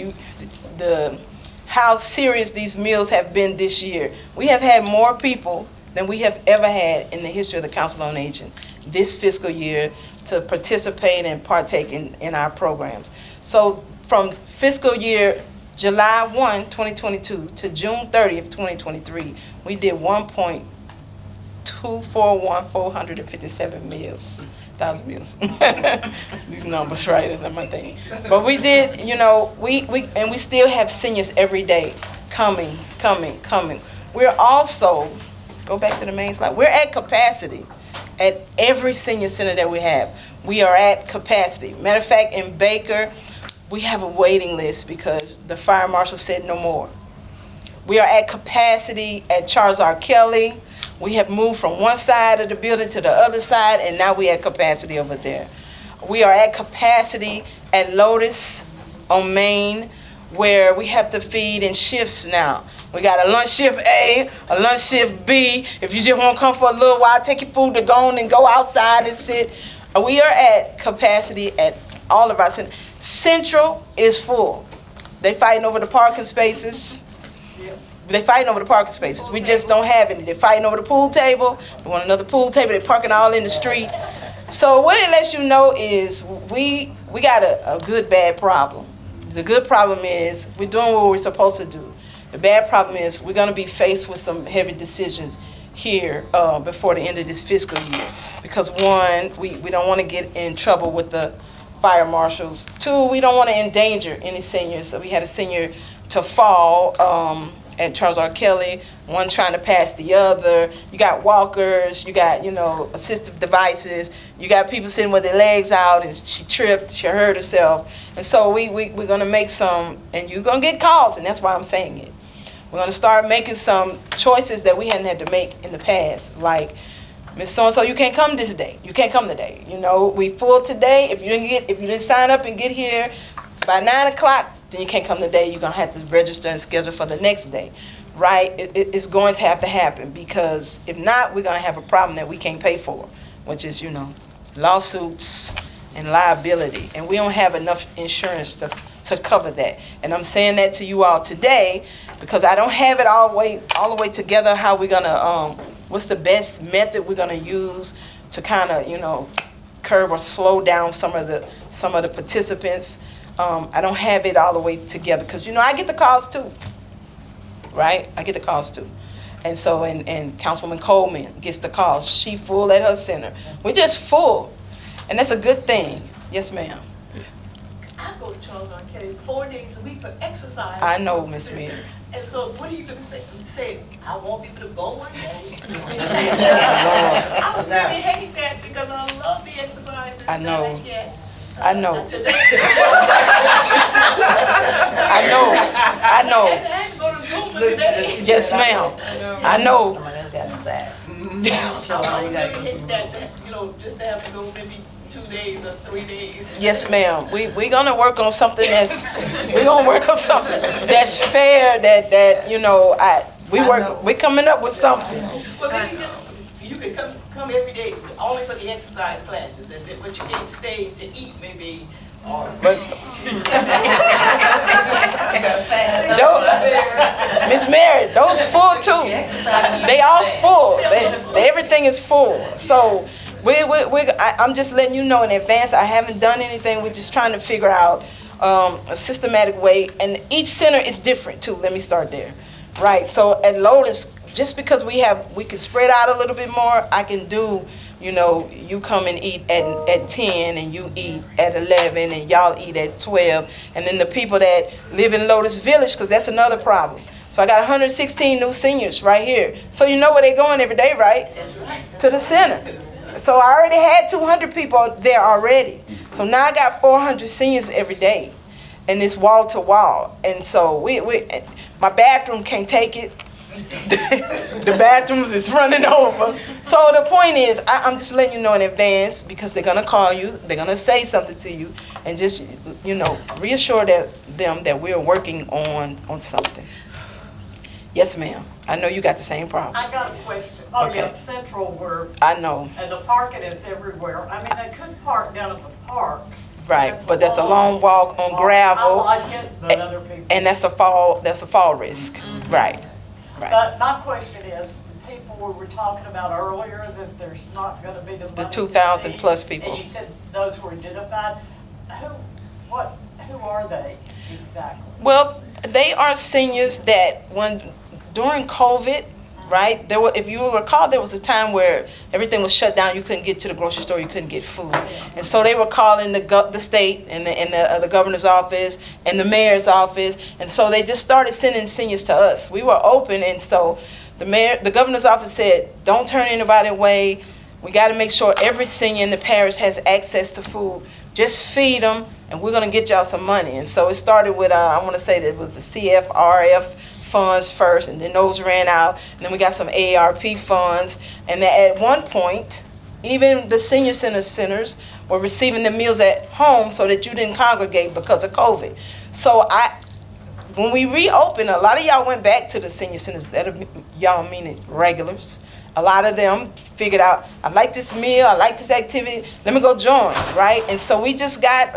how serious these meals have been this year. We have had more people than we have ever had in the history of the Council on Aging this fiscal year to participate and partake in our programs. So from fiscal year July 1, 2022 to June 30th, 2023, we did 1.241,457 meals. 1,000 meals. These numbers, right? Is not my thing. But we did, you know, we still have seniors every day coming. We're also, go back to the main slide, we're at capacity at every senior center that we have. We are at capacity. Matter of fact, in Baker, we have a waiting list because the fire marshal said no more. We are at capacity at Charles R. Kelly. We have moved from one side of the building to the other side, and now we're at capacity over there. We are at capacity at Lotus on Main, where we have to feed in shifts now. We got a lunch shift A, a lunch shift B. If you just want to come for a little while, take your food to go on and go outside and sit. We are at capacity at all of our centers. Central is full. They fighting over the parking spaces. They fighting over the parking spaces. We just don't have any. They're fighting over the pool table. They want another pool table. They're parking all in the street. So what it lets you know is we got a good, bad problem. The good problem is we're doing what we're supposed to do. The bad problem is we're going to be faced with some heavy decisions here before the end of this fiscal year. Because one, we don't want to get in trouble with the fire marshals. Two, we don't want to endanger any seniors. So we had a senior to fall at Charles R. Kelly, one trying to pass the other. You got walkers, you got, you know, assistive devices. You got people sitting with their legs out and she tripped, she hurt herself. And so we're going to make some, and you're going to get calls, and that's why I'm saying it. We're going to start making some choices that we hadn't had to make in the past, like, Miss So-and-so, you can't come this day. You can't come today. You know, we full today. If you didn't sign up and get here by 9 o'clock, then you can't come today. You're going to have to register and schedule for the next day, right? It's going to have to happen, because if not, we're going to have a problem that we can't pay for, which is, you know, lawsuits and liability. And we don't have enough insurance to cover that. And I'm saying that to you all today because I don't have it all the way together how we're going to, what's the best method we're going to use to kind of, you know, curb or slow down some of the participants. I don't have it all the way together because, you know, I get the calls too, right? I get the calls too. And so, and Councilwoman Coleman gets the calls. She full at her center. We're just full. And that's a good thing. Yes, ma'am. I go to Charles R. Kelly 4 days a week for exercise. I know, Miss Mary. And so what are you going to say? You say, I won't be able to go one day? I would really hate that because I love the exercise. I know. I know. I know. I had to go to Zoom today. Yes, ma'am. I know. Somebody else got to decide. I would really hate that, you know, just to have to go maybe 2 days or 3 days. Yes, ma'am. We're gonna work on something that's fair. That you know, we're coming up with something. Well, maybe just you could come every day only for the exercise classes, but you can't stay to eat maybe. But Miss Mary, those full too. They all full. Everything is full. So I'm just letting you know in advance. I haven't done anything. We're just trying to figure out a systematic way, and each center is different too. Let me start there, right? So at Lotus, just because we can spread out a little bit more, I can do. You know, you come and eat at 10 and you eat at 11 and y'all eat at 12. And then the people that live in Lotus Village, because that's another problem. So I got 116 new seniors right here. So you know where they're going every day, right? To the center. So I already had 200 people there already. So now I got 400 seniors every day. And it's wall to wall. And so my bathroom can't take it. The bathrooms is running over. So the point is, I'm just letting you know in advance because they're gonna call you, they're gonna say something to you, and just, you know, reassure them that we're working on something. Yes, ma'am. I know you got the same problem. I got a question. Oh, Okay. yeah, Central where, I know. and the parking is everywhere. I mean, they could park down at the park. Right, but that's a long walk on I gravel, like it, but other people. and that's a fall risk. Right, right. But my question is, people we were talking about earlier, that there's not gonna be the money. The to 2,000 feed, plus people. And you said those were identified. Who are they exactly? Well, they are seniors that during COVID, right, if you recall, there was a time where everything was shut down, you couldn't get to the grocery store, you couldn't get food. And so they were calling the state and the governor's office and the mayor's office, and so they just started sending seniors to us. We were open, and so the governor's office said, don't turn anybody away. We got to make sure every senior in the parish has access to food. Just feed them, and we're going to get y'all some money. And so it started with, I want to say that it was the CFRF funds first, and then those ran out. And then we got some AARP funds. And then at one point, even the senior centers were receiving the meals at home so that you didn't congregate because of COVID. So when we reopened, a lot of y'all went back to the senior centers. Y'all meaning regulars. A lot of them figured out, I like this meal, I like this activity, let me go join, right? And so we just got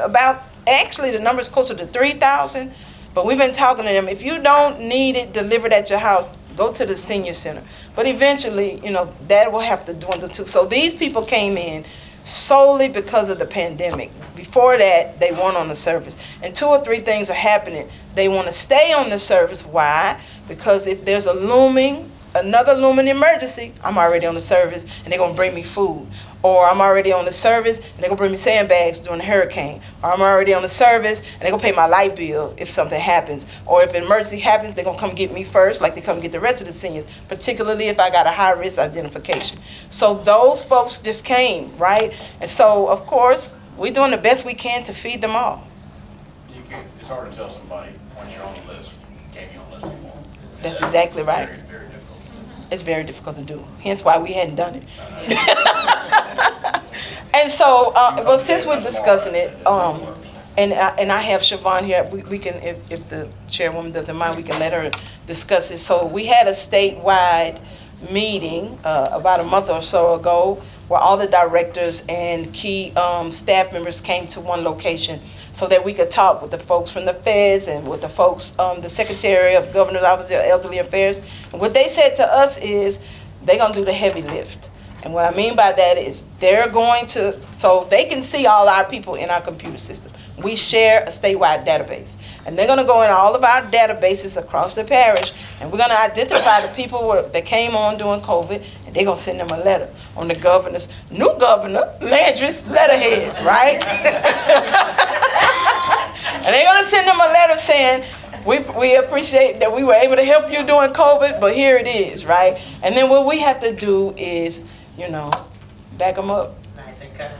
actually the number's closer to 3,000, but we've been talking to them. If you don't need it delivered at your house, go to the senior center. But eventually, that will have to dwindle too. So these people came in solely because of the pandemic. Before that, they weren't on the service. And 2 or 3 things are happening. They want to stay on the service. Why? Because if there's another looming emergency, I'm already on the service and they're gonna bring me food. Or I'm already on the service and they're gonna bring me sandbags during the hurricane. Or I'm already on the service and they're gonna pay my light bill if something happens. Or if an emergency happens, they're gonna come get me first, like they come get the rest of the seniors, particularly if I got a high risk identification. So those folks just came, right? And so, of course, we're doing the best we can to feed them all. It's hard to tell somebody once you're on the list, can't be on the list anymore. That's exactly right. Very, very difficult. It's very difficult to do. Hence why we hadn't done it. And so, well, since we're discussing it, and I have Siobhan here, we can, if the chairwoman doesn't mind, we can let her discuss it. So we had a statewide meeting about a month or so ago where all the directors and key staff members came to one location so that we could talk with the folks from the feds and with the folks, the Secretary of Governor's Office of Elderly Affairs. And what they said to us is they're going to do the heavy lift. And what I mean by that is they're going to, so they can see all our people in our computer system. We share a statewide database. And they're going to go in all of our databases across the parish, and we're going to identify the people that came on during COVID, and they're going to send them a letter on the governor's, new governor, Landry's letterhead, right? And they're going to send them a letter saying, we appreciate that we were able to help you during COVID, but here it is, right? And then what we have to do is, back them up. Nice and kind.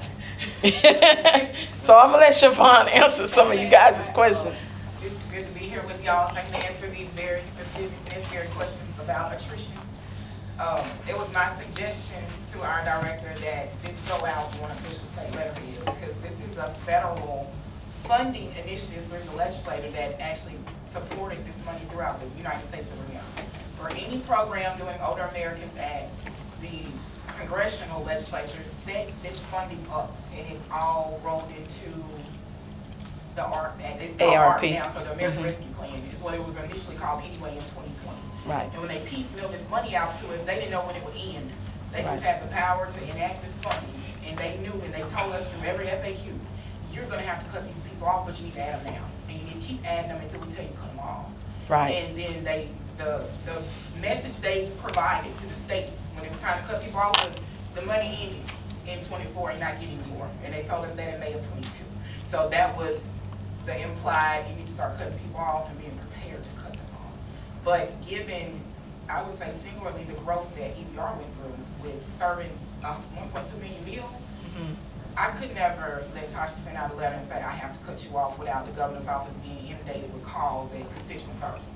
So I'm going to let Siobhan answer some of you guys' questions. It's good to be here with y'all so I can answer these very specific, necessary questions about attrition. It was my suggestion to our director that this go out on official state letterhead because this is a federal funding initiative through the legislature that actually supported this money throughout the United States of America. For any program doing Older Americans Act, the congressional legislature set this funding up, and it's all rolled into the ARP, and it's called ARP now, so the American Rescue Plan is what it was initially called anyway in 2020. Right. And when they piecemeal this money out to us, they didn't know when it would end. They just had the power to enact this funding, and they knew, and they told us through every FAQ, you're gonna have to cut these people off, but you need to add them now. And you need to keep adding them until we tell you to cut them off. Right. And then the message they provided to the states when it was time to cut people off was the money ended in 24 and not getting more. And they told us that in May of 22. So that was the implied, you need to start cutting people off and being prepared to cut them off. But given, I would say singularly, the growth that EBR went through with serving 1.2 million meals, I could never let Tasha send out a letter and say, I have to cut you off without the governor's office being inundated with calls at constituent services.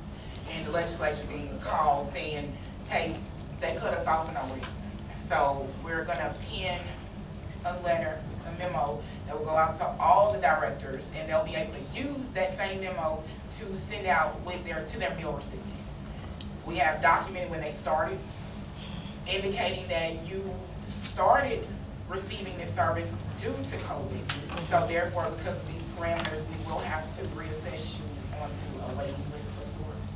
And the legislature being called saying, hey, they cut us off for no reason. So we're gonna pen a letter, a memo that will go out to all the directors, and they'll be able to use that same memo to send out to their meal recipients. We have documented when they started, indicating that you started receiving this service due to COVID. so therefore, because of these parameters, we will have to reassess you onto a waiting list of sorts.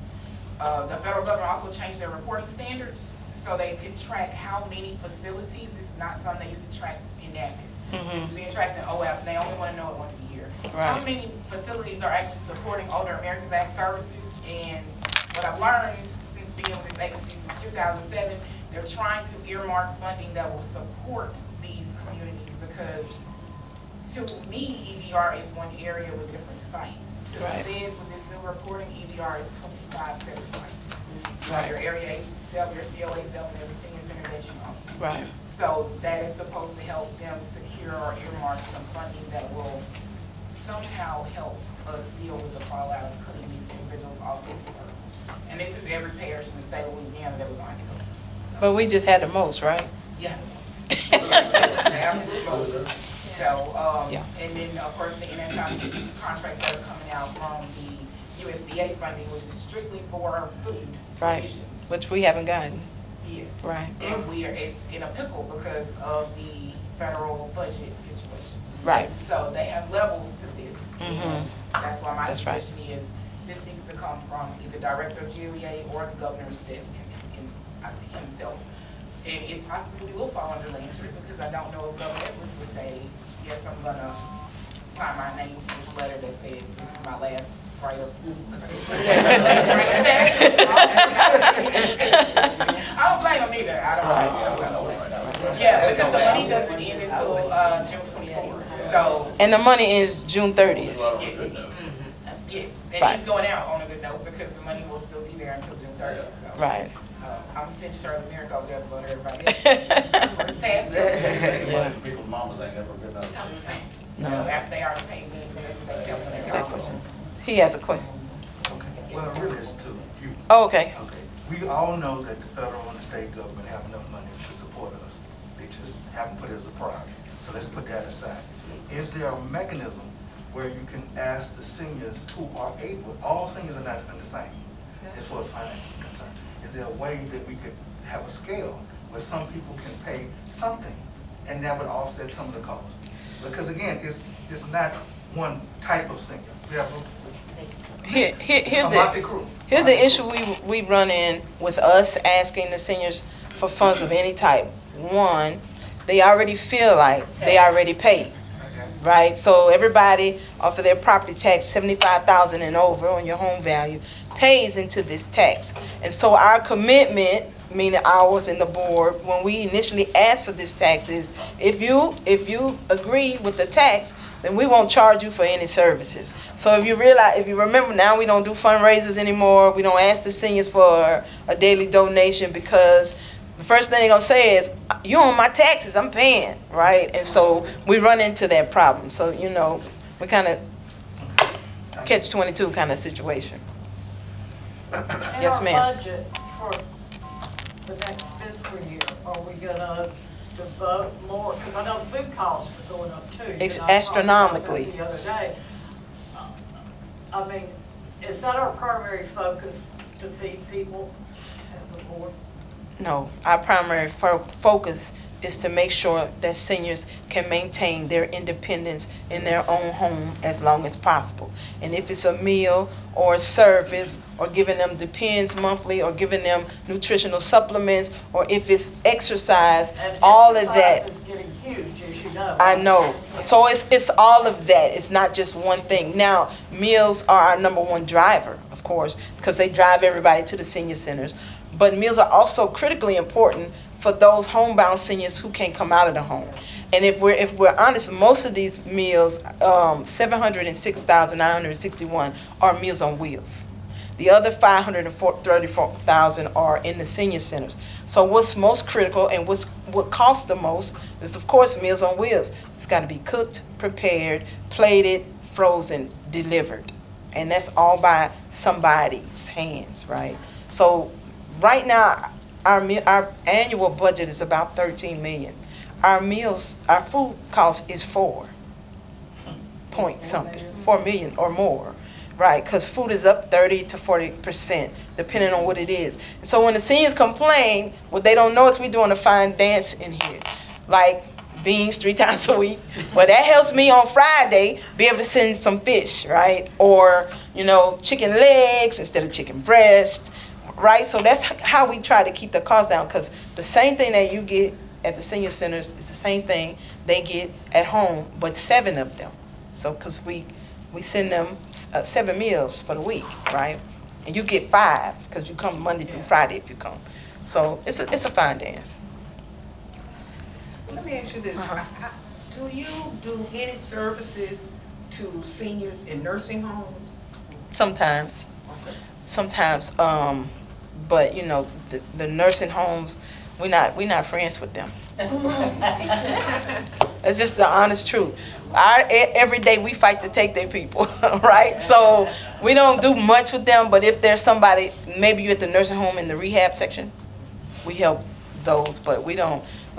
The federal government also changed their reporting standards, so they could track how many facilities. This is not something they used to track in NAPIS. It's being tracked in OAPS, and they only want to know it once a year. How Right. many facilities are actually supporting Older Americans Act services? And what I've learned since being with this agency since 2007, they're trying to earmark funding that will support these communities, because to me, EBR is one area with different sites. To Right. Liz, with this new reporting, EBR is 25 separate sites. Right. Your area agency self, your COA self, and every senior center that you own. Right. So that is supposed to help them secure or earmark some funding that will somehow help us deal with the fallout of cutting these individuals off of the service. And this is every parish in the state of Louisiana that we're going to go. But we just had the most, right? Yeah. The absolute most. So, Yeah. and then, of course, the NSI contracts that are coming out from the USDA funding, which is strictly for food Right. provisions. Which we haven't gotten. Yes. Right. And we are in a pickle because of the federal budget situation. Right. So they have levels to this. Mhm. That's why my That's right. suggestion is, this needs to come from either director of GEA or the governor's desk himself. And it possibly will fall under Landry, because I don't know if Governor Edwards would say, yes, I'm gonna sign my name to this letter that says, this is my last right of. I don't blame him either, I don't. Yeah, because the money doesn't end until, June 24th, so. And the money ends June 30th. Yes, Right. and he's going out on a good note, because the money will still be there until June 30th, so. Right. I'm sending Shirley Miracle over there to vote everybody else. For the task. Yeah. People's mamas ain't never good enough. No, after they already paid me, that's what they tell me they got. He has a question. Well, really, it's two. Oh, okay. Okay. We all know that the federal and the state government have enough money to support us. They just haven't put it as a priority. So let's put that aside. Is there a mechanism where you can ask the seniors who are able, all seniors are not the same as far as finances is concerned. Is there a way that we could have a scale where some people can pay something and that would offset some of the costs? Because again, it's not one type of senior. We have Here's the issue we run in with us asking the seniors for funds of any type. One, they already feel like they already paid, right? So everybody off of their property tax, 75,000 and over on your home value, pays into this tax. And so our commitment, meaning ours and the board, when we initially asked for this tax is, if you agree with the tax, then we won't charge you for any services. So if you remember, now we don't do fundraisers anymore. We don't ask the seniors for a daily donation, because the first thing they're gonna say is, you own my taxes, I'm paying, right? And so we run into that problem. So, we kind of catch-22 kind of situation. Yes, ma'am. In our budget for the next fiscal year, are we gonna devote more, because I know food costs are going up too. It's You know, I talked about that astronomically. The other day. I mean, is that our primary focus, to feed people as a board? No, our primary focus is to make sure that seniors can maintain their independence in their own home as long as possible. And if it's a meal or a service, or giving them Depends monthly, or giving them nutritional supplements, or if it's exercise, And all of exercise that. is getting huge, as you know. I know. So it's all of that. It's not just one thing. Now, meals are our number one driver, of course, because they drive everybody to the senior centers. But meals are also critically important for those homebound seniors who can't come out of the home. And if we're honest, most of these meals, 706,961 are Meals on Wheels. The other 534,000 are in the senior centers. So what's most critical and what costs the most is, of course, Meals on Wheels. It's got to be cooked, prepared, plated, frozen, delivered. And that's all by somebody's hands, right? So right now, our annual budget is about 13 million. Our food cost is 4 million or more, right? Because food is up 30 to 40%, depending on what it is. So when the seniors complain, what they don't know is we're doing a fine dance in here. Like beans 3 times a week. Well, that helps me on Friday be able to send some fish, right? Or, chicken legs instead of chicken breast, right? So that's how we try to keep the cost down, because the same thing that you get at the senior centers is the same thing they get at home, but 7 of them. So, because we send them 7 meals for the week, right? And you get 5 because you come Monday through Friday if you come. So it's a fine dance. Let me ask you this. Do you do any services to seniors in nursing homes? Sometimes, but the nursing homes, we're not friends with them. It's just the honest truth. Every day we fight to take their people, right? So we don't do much with them, but if there's somebody, maybe you're at the nursing home in the rehab section, we help those, but we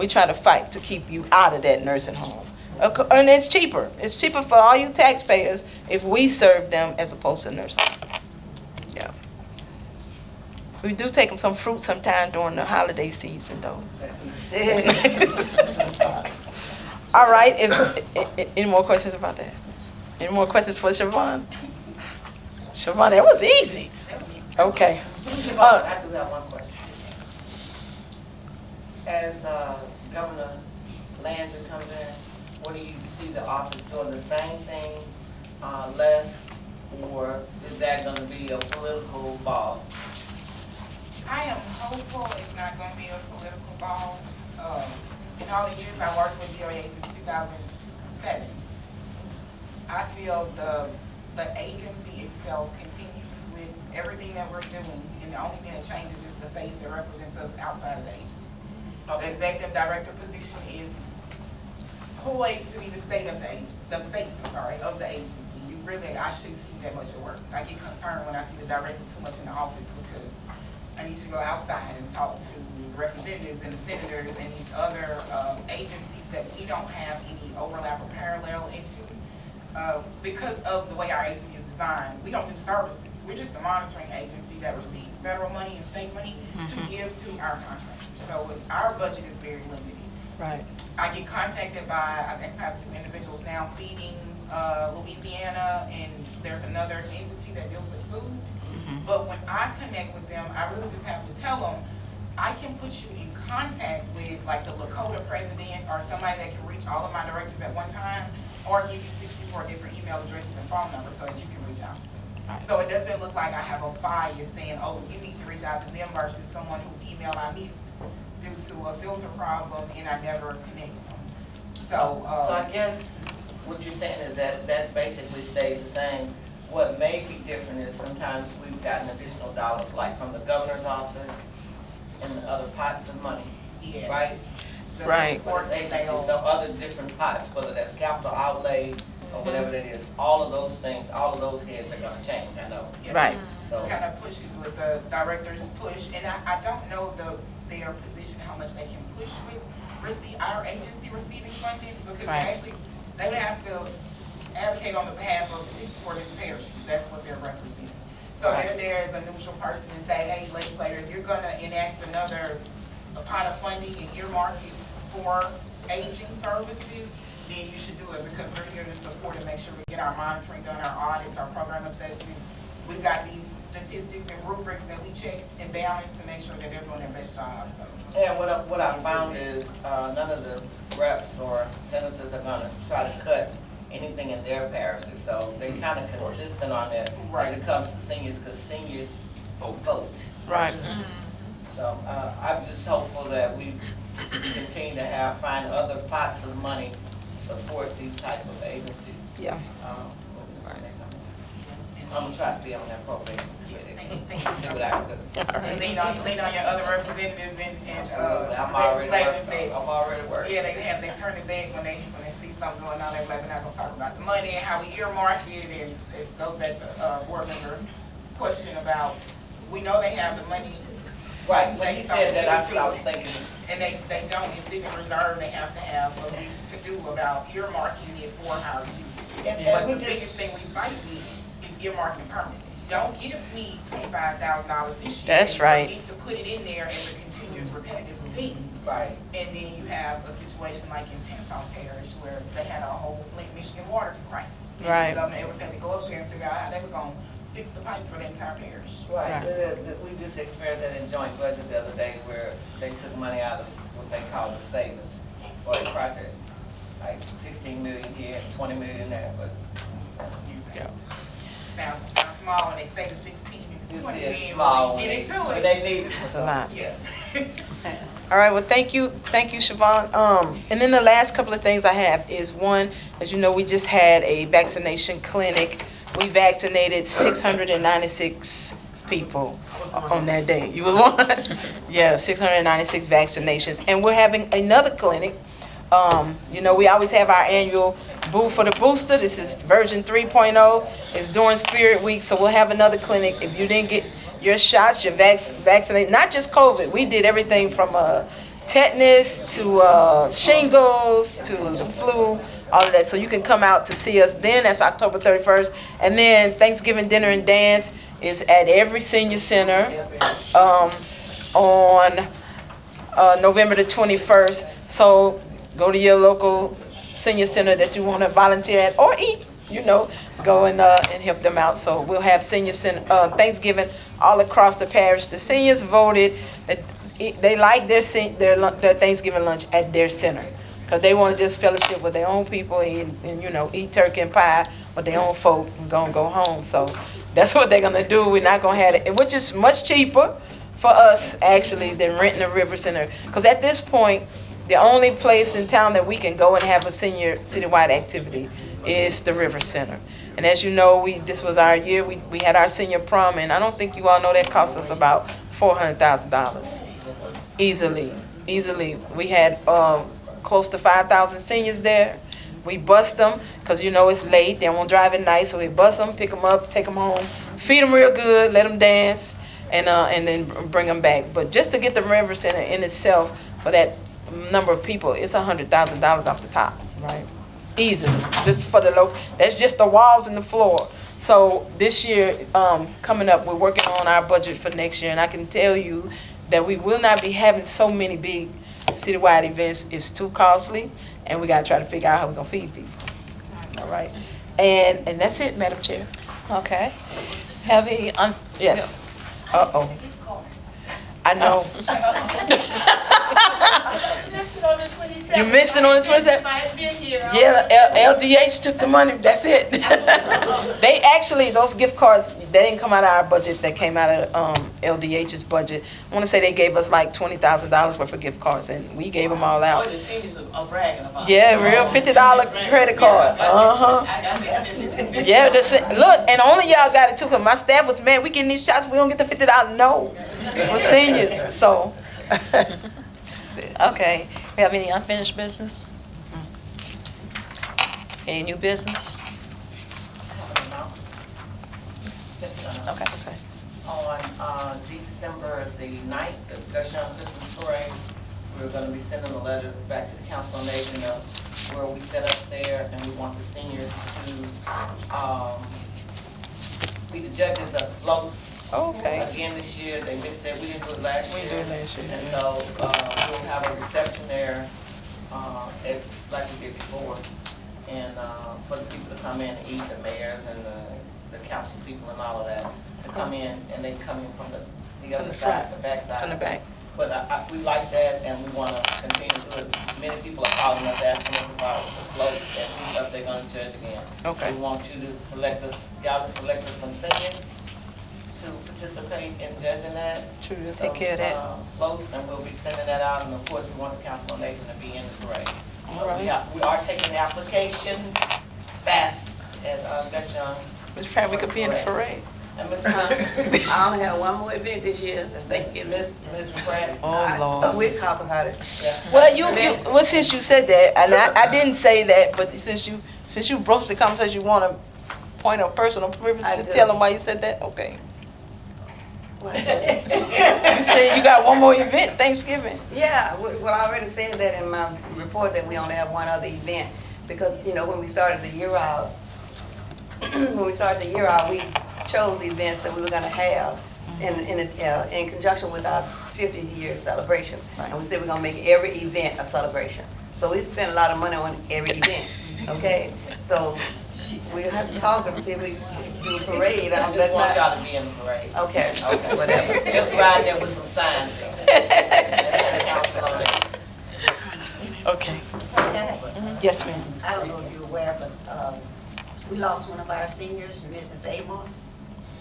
try to fight to keep you out of that nursing home. And it's cheaper. It's cheaper for all you taxpayers if we serve them as opposed to nursing home. Yeah. We do take them some fruit sometime during the holiday season, though. All right. Any more questions about that? Any more questions for Siobhan? Siobhan, that was easy. Okay. Siobhan, I do have one question. As Governor Landry comes in, what do you see the office doing? The same thing, less, or is that going to be a political ball? I am hopeful it's not going to be a political ball. In all the years I worked with GRA since 2007, I feel the agency itself continues with everything that we're doing, and the only thing that changes is the face that represents us outside of the agency. The executive director position is poised to be the state of the agency, the face, of the agency. I shouldn't see that much at work. I get concerned when I see the director too much in the office, because I need you to go outside and talk to representatives and the senators and these other agencies that we don't have any overlap or parallel into. Because of the way our agency is designed, we don't do services. We're just a monitoring agency that receives federal money and state money to give to our contractors. So our budget is very limited. Right. I get contacted by, I think I have 2 individuals now feeding Louisiana, and there's another entity that deals with food. But when I connect with them, I really just have to tell them, I can put you in contact with like the Lakota president or somebody that can reach all of my directors at one time, or give you 64 different email addresses and phone numbers so that you can reach out to them. So it doesn't look like I have a bias saying, oh, you need to reach out to them versus someone whose email I missed due to a filter problem and I never connected them. So I guess what you're saying is that basically stays the same. What may be different is sometimes we've gotten additional dollars, like from the governor's office and other pots of money, yes. right? Right. For this agency, so other different pots, whether that's capital outlay or whatever that is, all of those things, all of those heads are gonna change, I know. Yeah. Right. So kind of pushes with the director's push, and I don't know their position, how much they can push with our agency receiving funding, because Right. they would have to advocate on the behalf of 64 different parishes. That's what they're representing. So they're there as a neutral person and say, hey, legislator, if you're gonna enact another pot of funding and earmark it for aging services, then you should do it, because we're here to support and make sure we get our monitoring done, our audits, our program assessments. We've got these statistics and rubrics that we check and balance to make sure that they're doing their best job. So. Yeah, what I found is none of the reps or senators are gonna try to cut anything in their parishes, so they're kind of consistent on that as it comes to seniors, because seniors vote. Right. So I'm just hopeful that we continue to find other pots of money to support these type of agencies. Yeah. I'm gonna try to be on that probation. Thank you. See what I can do. And lean on your other representatives and Absolutely. I'm already legislators working. yeah, they turn it back when they see something going on. They're like, we're not gonna talk about the money and how we earmark it, and it goes back to board member question about, we know they have the money. Right, when he said that, that's what I was thinking. And they don't, it's in reserve, they have to have a to do about earmarking it for our use. But the biggest thing we fight with is earmarking permanent. Don't give me $25,000 this year. That's right. You need to put it in there as a continuous repetitive thing. Right. And then you have a situation like in Tensaw Parish where they had a whole Flint, Michigan water crisis. And Right. the government was having to go up there and figure out how they were gonna fix the pipes for the entire parish. Right. We just experienced that in joint budget the other day where they took money out of what they call the savings for a project. Like 16 million here and 20 million there, but Yeah. Sounds small when they say the 16 and 20 it's million, small when when we they, get into when it. they need it. That's a lot. Yeah. All right, well, thank you, Siobhan. And then the last couple of things I have is one, as you know, we just had a vaccination clinic. We vaccinated 696 people on that day. You was one? Yeah, 696 vaccinations. And we're having another clinic. You know, we always have our annual booth for the booster. This is version 3.0. It's during Spirit Week, so we'll have another clinic. If you didn't get your shots, your vaccinated, not just COVID. We did everything from tetanus to shingles to the flu, all of that. So you can come out to see us then. That's October 31st. And then Thanksgiving dinner and dance is at every senior center on November the 21st. So go to your local senior center that you want to volunteer at or eat, you know, go and help them out. So we'll have senior center Thanksgiving all across the parish. The seniors voted that they like their Thanksgiving lunch at their center because they want to just fellowship with their own people and you know, eat turkey and pie with their own folk and go home. So that's what they're gonna do. We're not gonna have it, which is much cheaper for us actually than renting a River Center. Because at this point, the only place in town that we can go and have a senior citywide activity is the River Center. And as you know, this was our year. We had our senior prom, and I don't think you all know that cost us about $400,000. Easily. We had close to 5,000 seniors there. We bus them because you know it's late. They won't drive at night, so we bus them, pick them up, take them home, feed them real good, let them dance, and then bring them back. But just to get the River Center in itself for that number of people, it's $100,000 off the top, right? Easily, just for the low. That's just the walls and the floor. So this year, coming up, we're working on our budget for next year, and I can tell you that we will not be having so many big citywide events. It's too costly, and we gotta try to figure out how we're gonna feed people. All right, and that's it, Madam Chair. Okay. Have any, Yes. Uh-oh. I know. You missed it on the 27th? Yeah, LDH took the money, that's it. They actually, those gift cards, they didn't come out of our budget, they came out of LDH's budget. I wanna say they gave us like $20,000 worth of gift cards, and we gave them all out. The seniors are bragging about. Yeah, real $50 credit card, Yeah, look, and only y'all got it too, cause my staff was mad, we getting these shots, we don't get the $50, no. We're seniors, so. okay. We have any unfinished business? Any new business? Okay. On December the 9th, the Gushan Christmas Parade, we're going to be sending a letter back to the Council on Aging where we set up there, and we want the seniors to be the judges of floats. Okay. Again this year, they missed it. We didn't do it last year. We did last year. And so we'll have a reception there, like we did before, and for the people to come in and eat, the mayors and the council people and all of that, to come in, and they come in from the other side, the back side. From the back. But we like that, and we want to continue to do it. Many people are calling us, asking us about the floats and who else they're going to judge again. Okay. We want you to select us, y'all to select us some seniors to participate in judging that. True, we'll take care of that. Floats, and we'll be sending that out, and of course, we want the Council on Aging to be in the parade. All right. We are taking the applications fast at Gushan. Ms. Pratt, we could be in the parade. And Ms. Pratt, I only have one more event this year, that's Thanksgiving. Ms. Pratt. Oh, Lord. We'll talk about it. Well, well, since you said that, and I didn't say that, but since you broached the conversation, you want to point of personal privilege I to do. tell them why you said that? Okay. What is it? You said you got one more event, Thanksgiving. Yeah, well, I already said that in my report that we only have one other event, because, you know, when we started the year out, we chose events that we were gonna have in conjunction with our 50-year celebration. And we said we're gonna make every event a celebration. So we spend a lot of money on every event, okay? So we have to talk and see if we do a parade. I just want y'all to be in the parade. Okay, whatever. Just ride there with some signs. Okay. Yes, ma'am. I don't know if you're aware, but we lost one of our seniors, Mrs. Amar.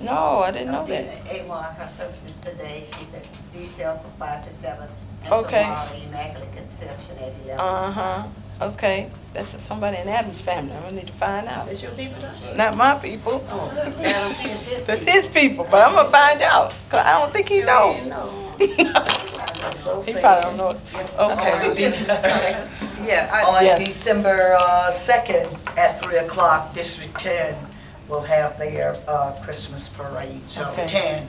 No, I didn't know that. Amar, her services today, she's at D-Cell from 5 to 7. And Okay. tomorrow, Immaculate Conception at 11. Uh-huh. Okay. That's somebody in Adam's family. I need to find out. That's your people, don't Not my people. Adam, it's his That's his people, but I'm gonna find out. Cause I don't think he knows. He probably don't know it. Okay. Yeah, On Yes. December 2nd at 3 o'clock, District 10 will have their Christmas parade. So Okay. 10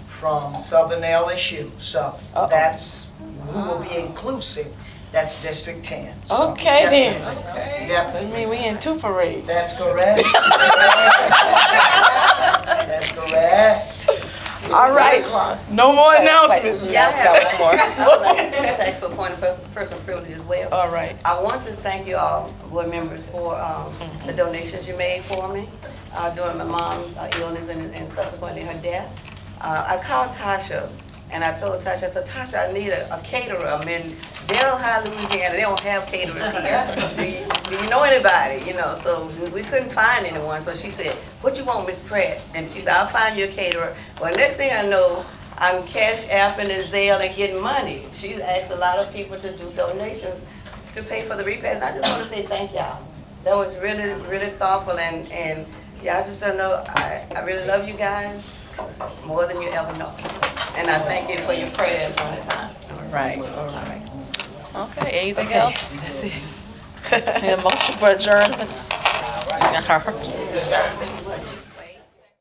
from Southern LSU. So Uh-oh. that's who will be inclusive. That's District 10. So Okay then. definitely- I Definitely. mean, we in 2 parades. That's correct. That's correct. All right. No more announcements. Yeah, I have one more. I would like to ask for a point of personal privilege as well. All right. I want to thank you all, board members, for the donations you made for me during my mom's illness and subsequently her death. I called Tasha and I told Tasha, I said, Tasha, I need a caterer. I'm in Delhi, Louisiana. They don't have caterers here. Do you know anybody? You know, so we couldn't find anyone. So she said, what you want, Miss Pratt? And she said, I'll find you a caterer. Well, next thing I know, I'm cash apping and Zelle and getting money. She's asked a lot of people to do donations to pay for the repast. And I just want to say thank y'all. That was really, really thoughtful. And y'all just don't know, I really love you guys more than you ever know. And I thank you for your prayers all the time. All right. All right. Okay, anything else? That's it. Motion for adjournment?